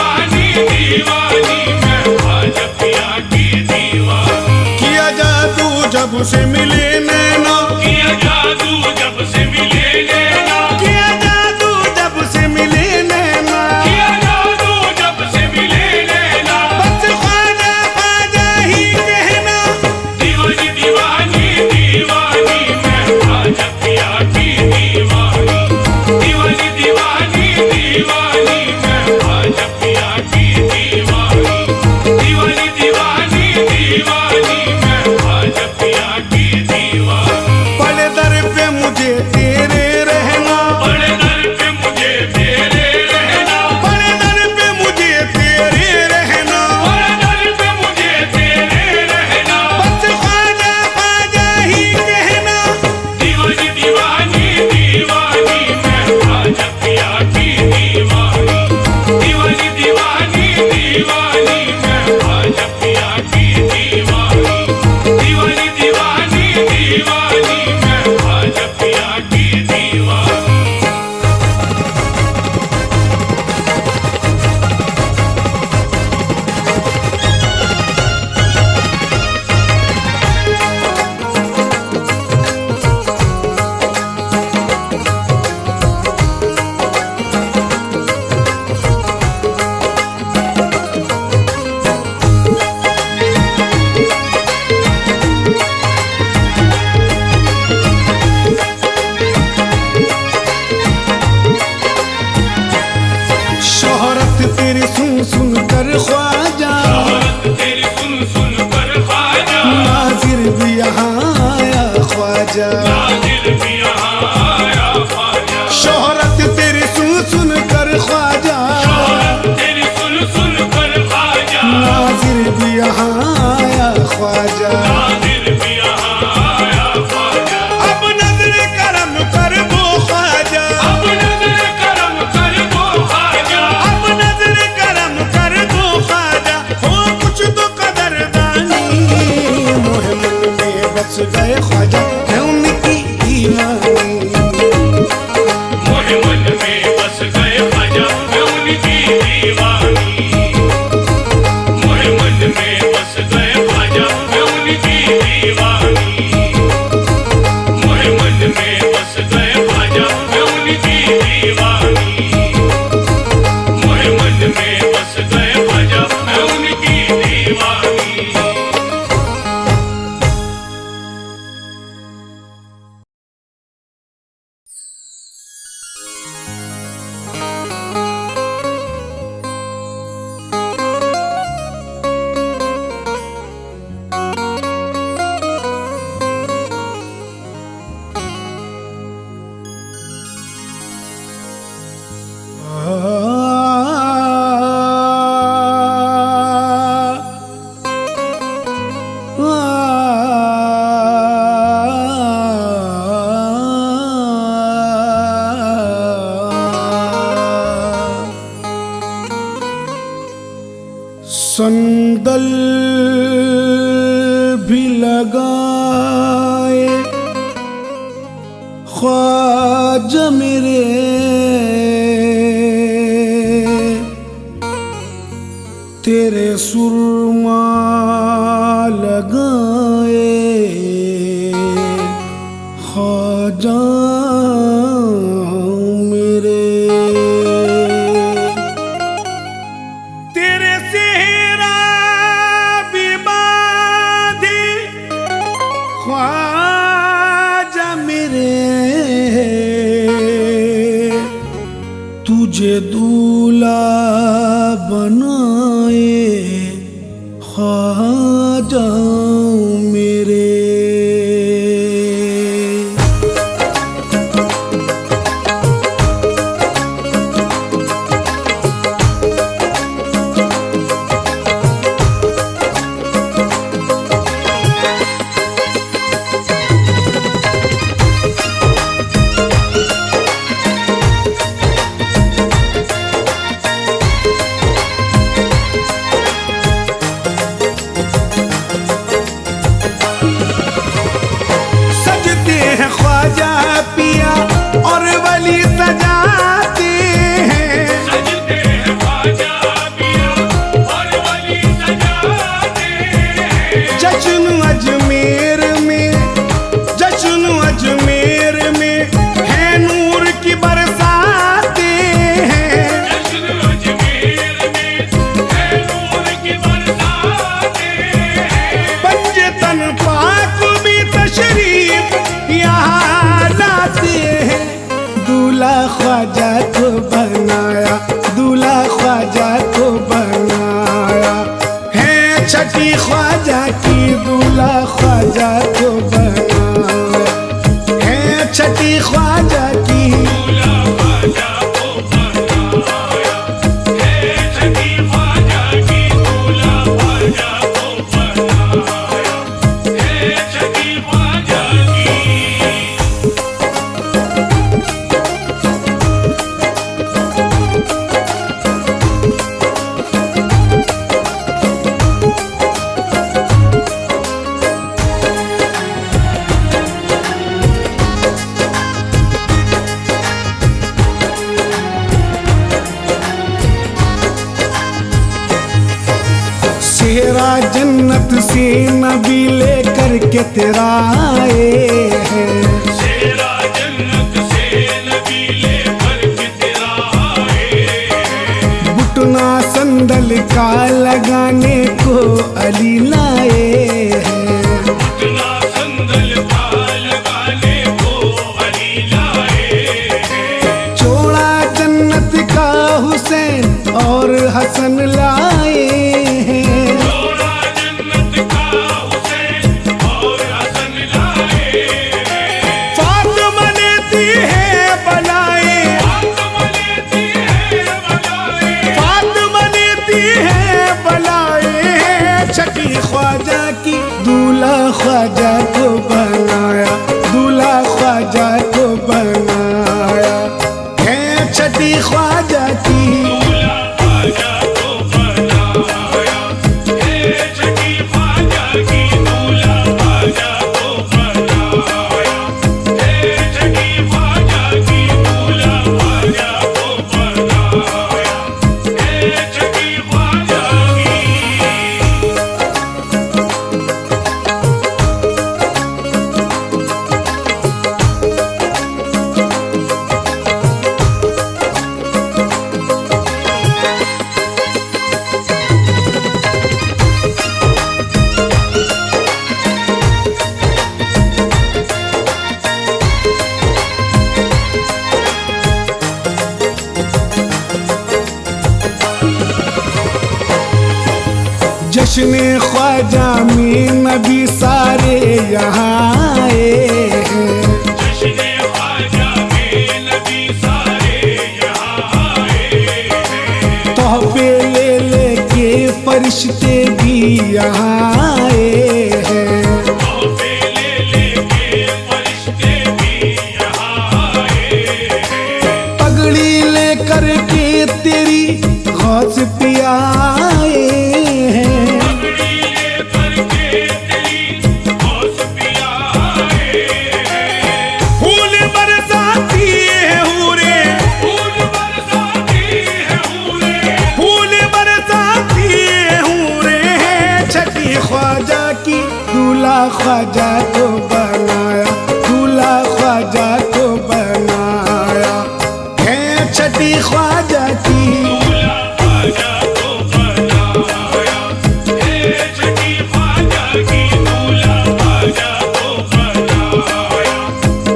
दीवानी दीवानी मैं ख्वाजा पिया की दीवानी। किया जादू जब से मिले नैना, किया जादू जब से मिले नैना, किया जादू जब से मिले नैना, किया जादू जब से मिले नैना। बस ख्वाजा ख्वाजा ही कहना। दीवानी दीवानी दीवानी मैं ख्वाजा पिया की दीवानी। दीवानी दीवानी दीवानी मैं ख्वाजा पिया की दीवानी। दीवानी दीवानी तेरी सुन सुन कर ख्वाजा, शोहरत तेरी सुन सुन कर ख्वाजा, नाजिर भी यहाँ आया ख्वाजा। नाजिर भी यहाँ आया ख्वाजा, शोहरत तेरी सुन सुन कर ख्वाजा, शोहरत तेरी सुन सुन कर ख्वाजा, नाजिर भी यहाँ आया ख्वाजा। नाजिर भी यहाँ आया ख्वाजा। अब नजर करम कर वो ख्वाजा, अब नजर करम कर वो ख्वाजा, अब नजर करम कर वो ख्वाजा। हो कुछ तो कदरदानी, मोहे मन में बस गए ख्वाजा, मैं उनकी दीवानी। मोहे मन में बस गए ख्वाजा, मैं उनकी दीवानी। मोहे मन में बस गए ख्वाजा, मैं उनकी दीवानी। मोहे मन में बस गए ख्वाजा, मैं उनकी दीवानी। मोहे मन में बस गए ख्वाजा, मैं उनकी दीवानी। संदल भी लगाए ख्वाजा मेरे, तेरे सुरमा लगाए ख्वाजा मेरे। तेरे सेहरा भी बांधे ख्वाजा मेरे, तुझे दूल्हा बनाए ख्वाजा मेरे। सजते हैं ख्वाजा पिया और वली सजाते हैं, सजते हैं ख्वाजा पिया और वली सजाते हैं। जश्न अजमेर में, जश्न अजमेर में है नूर की बरसाते हैं। जश्न अजमेर में है नूर की बरसाते हैं। पंजे तन पाक भी तशरीफ यहाँ लाते हैं। दूल्हा ख्वाजा को बनाया, दूल्हा ख्वाजा को बनाया है छठी ख्वाजा की, दूल्हा ख्वाजा को बनाया है छठी ख्वाजा की। दूल्हा ख्वाजा को बनाया है छठी ख्वाजा की, दूल्हा ख्वाजा को बनाया है छठी ख्वाजा की। सेहरा जन्नत से नबी लेकर के तेरा आए हैं। सेहरा जन्नत से नबी लेकर के तेरा आए हैं। बुटना संदल का लगाने को अली लाए हैं। बुटना संदल का लगाने को अली लाए हैं। चोड़ा जन्नत का हुसैन और हसन लाए हैं। जोड़ा जन्नत का हुसैन और हसन लाए हैं। फातिमा लेती है बनाए, फातिमा लेती है बनाए, फातिमा लेती है बनाए। छठी ख्वाजा की दूल्हा ख्वाजा को बनाया, दूल्हा ख्वाजा को बनाया है छठी ख्वाजा की। दूल्हा ख्वाजा को बनाया, हे छठी ख्वाजा की दूल्हा ख्वाजा को बनाया, हे छठी ख्वाजा की दूल्हा ख्वाजा को बनाया, हे छठी ख्वाजा की। जश्न ख्वाजा में नबी सारे यहाँ आए हैं। जश्न ख्वाजा में नबी सारे यहाँ आए हैं। तोहफे ले लेके फरिश्ते भी यहाँ आए हैं। तोहफे ले लेके फरिश्ते भी यहाँ आए हैं। पगड़ी लेकर के तेरी गौस पिया आए हैं। पगड़ी लेकर के तेरी गौस पिया आए हैं। फूल बरसाती है हूरे, फूल बरसाती है हूरे, फूल बरसाती है हूरे। छठी ख्वाजा की दूल्हा ख्वाजा को बनाया, दूल्हा ख्वाजा को बनाया है छठी ख्वाजा की। दूल्हा ख्वाजा को बनाया, हे छठी ख्वाजा की दूल्हा ख्वाजा को बनाया,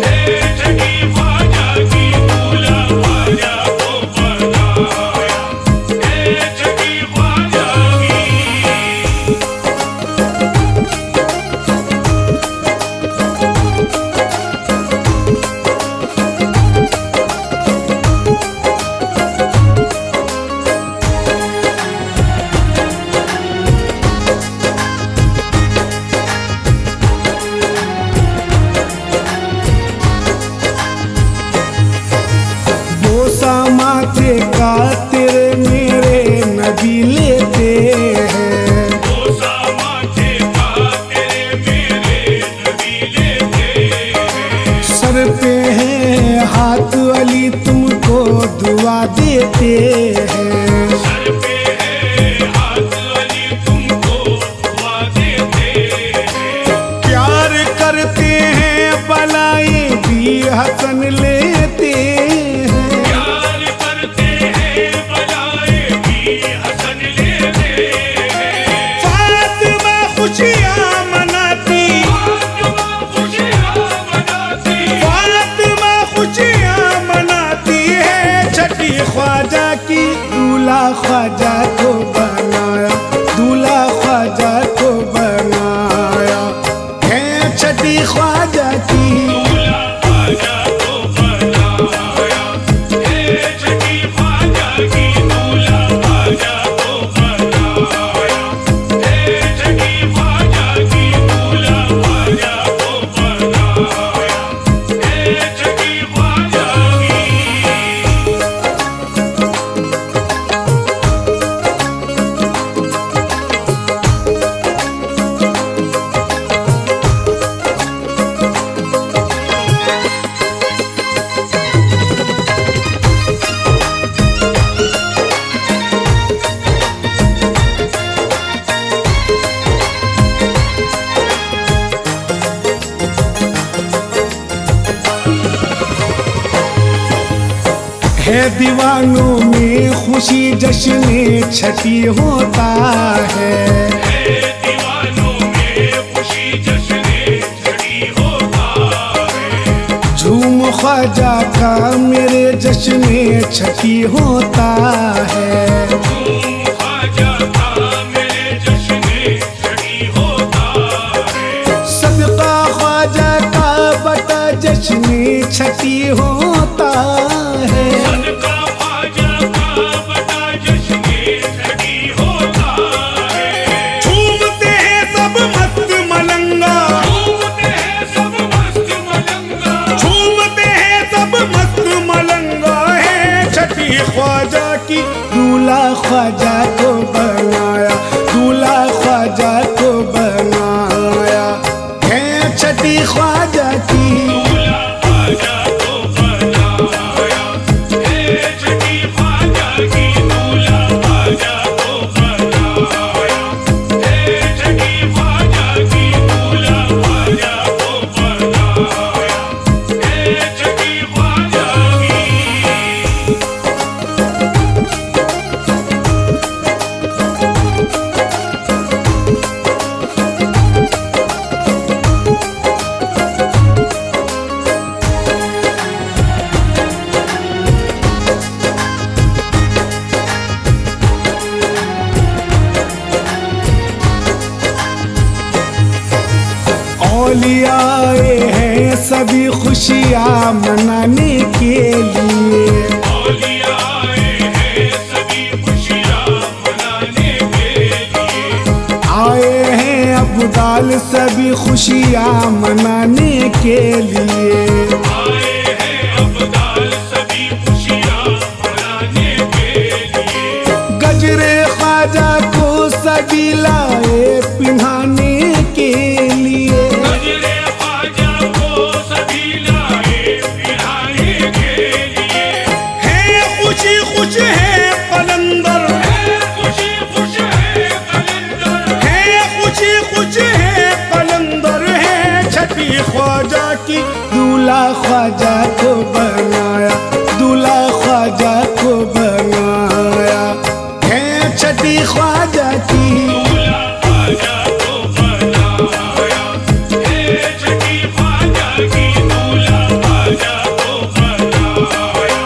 हे छठी ख्वाजा की दूल्हा ख्वाजा को बनाया, हे छठी ख्वाजा की। बोसा माथे का तेरे मेरे नबी लेते हैं। बोसा माथे का तेरे मेरे नबी लेते हैं। सर पे है हाथ अली तुमको दुआ देते हैं। सर पे है हाथ अली तुमको दुआ देते हैं। प्यार करते हैं बलाए भी हसन लेते हैं। प्यार करते हैं बलाए भी हसन लेते हैं। फातिमा खुशियाँ मनाती, फातिमा खुशियाँ मनाती, फातिमा खुशियाँ मनाती है। छठी ख्वाजा की दूल्हा ख्वाजा को बनाया, दूल्हा ख्वाजा को बनाया है छठी ख्वाजा की। दूल्हा ख्वाजा को बनाया, हे छठी ख्वाजा की दूल्हा ख्वाजा को बनाया, हे छठी ख्वाजा की दूल्हा ख्वाजा को बनाया, हे छठी ख्वाजा की। है दीवानों में खुशी जश्न छठी होता है। दीवानों में खुशी जश्न छठी होता है। झूम ख्वाजा का मेरे जश्न छठी होता है। झूम ख्वाजा को बनाया, दूल्हा ख्वाजा को बनाया। है छठी ख्वाजा की दूल्हा ख्वाजा को बनाया, हे छठी ख्वाजा की दूल्हा ख्वाजा को बनाया, हे छठी ख्वाजा की दूल्हा ख्वाजा को बनाया, हे छठी ख्वाजा की। औलिया आए हैं सभी खुशियाँ मनाने के लिए। औलिया आए हैं सभी खुशियाँ मनाने के लिए, आए हैं अब्दाल सभी खुशियाँ मनाने के लिए। आए हैं अब्दाल सभी खुशियाँ मनाने के लिए। गजरे ख्वाजा को सभी लाए पिन्हाने के लिए। गजरे ख्वाजा को सभी लाए पिराने के लिए, है खुशी खुश है कलंदर, है खुशी खुश है कलंदर, है खुशी खुश है कलंदर। है छठी ख्वाजा की दूल्हा ख्वाजा को बनाया, दूल्हा ख्वाजा को बनाया। है छठी ख्वाजा की दूल्हा ख्वाजा को बनाया, हे छठी ख्वाजा की दूल्हा ख्वाजा को बनाया,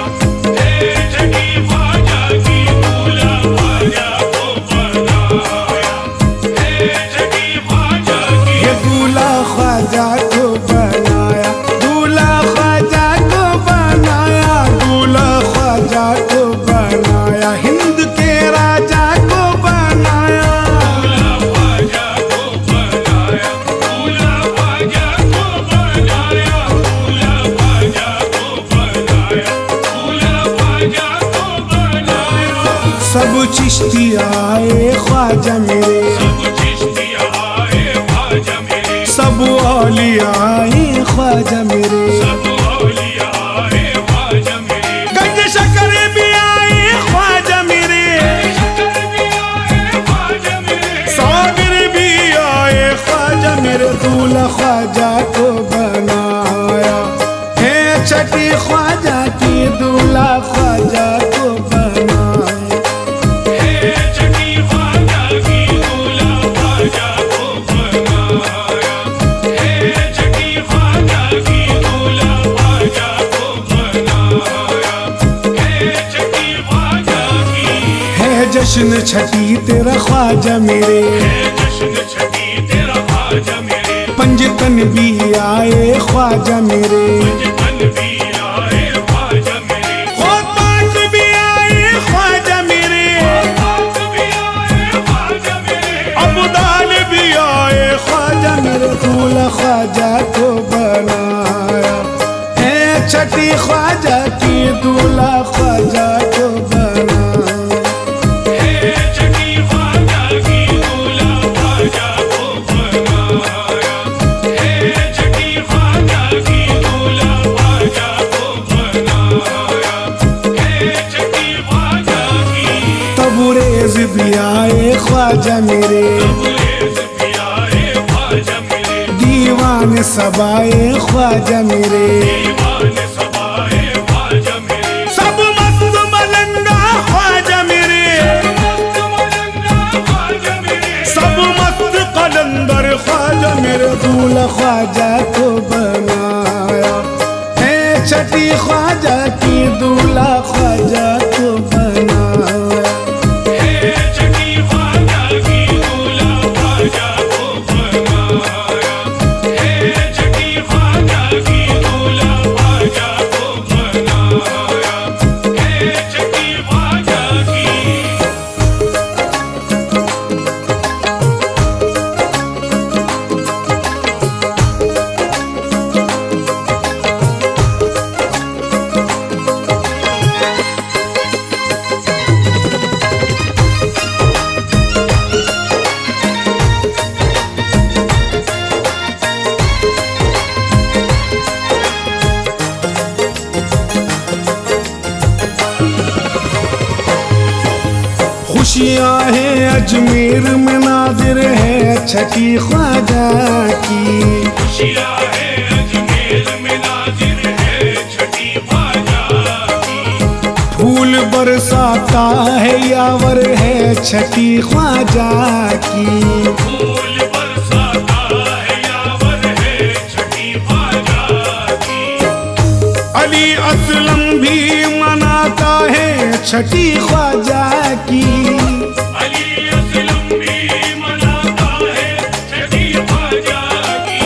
हे छठी ख्वाजा की दूल्हा ख्वाजा को बनाया, हे छठी ख्वाजा की। ये दूल्हा ख्वाजा को बनाया, दूल्हा ख्वाजा को बनाया, दूल्हा ख्वाजा को बनाया। हिंद के राजा को बनाया, दूल्हा ख्वाजा को बनाया, दूल्हा ख्वाजा को बनाया, दूल्हा ख्वाजा को बनाया, दूल्हा ख्वाजा को बनाया। सब चिश्ती आए ख्वाजा मेरे, सब चिश्तिया आए ख्वाजा मेरे, सब औलिया आए ख्वाजा मेरे। सब औलिया आए ख्वाजा मेरे, गंज शकर भी आए ख्वाजा मेरे, शक्कर भी आए ख्वाजा मेरे, सागर भी आए ख्वाजा मेरे। दूल्हा ख्वाजा को बनाया, है छठी ख्वाजा की दूल्हा ख्वाजा को बनाया। हे छठी ख्वाजा की दूल्हा ख्वाजा को बनाया, हे छठी ख्वाजा की दूल्हा ख्वाजा को बनाया, हे छठी ख्वाजा की। है जश्न छठी तेरा ख्वाजा मेरे, हे जश्न छठी तेरा ख्वाजा मेरे, पंजतन भी आए ख्वाजा मेरे। पंजतन भी आए ख्वाजा मेरे, खोपाक भी आए ख्वाजा मेरे, पाक भी आए ख्वाजा मेरे, अब्दाल भी आए ख्वाजा मेरे। दूल्हा ख्वाजा को बनाया, है छठी ख्वाजा की दूल्हा ख्वाजा को बनाया। हे छठी ख्वाजा की दूल्हा ख्वाजा को बनाया, हे छठी ख्वाजा की दूल्हा ख्वाजा को बनाया, हे छठी ख्वाजा की। तबरेज भी आए ख्वाजा मेरे, तबरेज़ भी आए ख्वाजा मेरे, दीवान सब आए ख्वाजा मेरे। दीवाने सब आए ख्वाजा मेरे, सब मस्त मलंगा ख्वाजा मेरे, मस्त मलंगा ख्वाजा मेरे, सब मस्त कलंदर ख्वाजा मेरे। दूल्हा ख्वाजा को बनाया, है छठी ख्वाजा की दूल्हा ख्वाजा को बनाया। हे छठी ख्वाजा की दूल्हा ख्वाजा को बनाया, हे छठी ख्वाजा की दूल्हा ख्वाजा को बनाया, हे छठी ख्वाजा की। खुशियाँ हैं अजमेर में नादिर है छठी ख्वाजा की। खुशियाँ है अजमेर में नाजिर है छठी ख्वाजा की। फूल बरसाता है यावर है छठी ख्वाजा की। फूल बरसाता है यावर है छठी ख्वाजा की। अली असलम भी मनाता है छठी ख्वाजा की। अली असलम भी मनाता है छठी ख्वाजा की।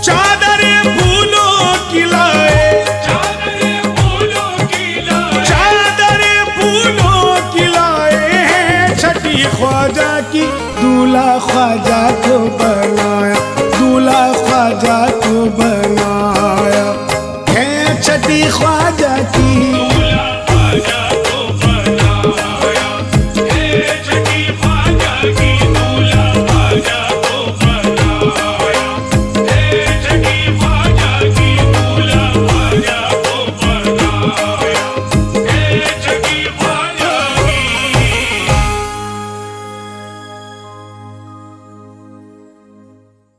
चादर फूलों की लाए, चादर फूलों की लाए, चादर फूलों की लाए हैं छठी ख्वाजा की। दूल्हा ख्वाजा को बनाया, दूल्हा ख्वाजा को बनाया है छठी ख्वाजा की।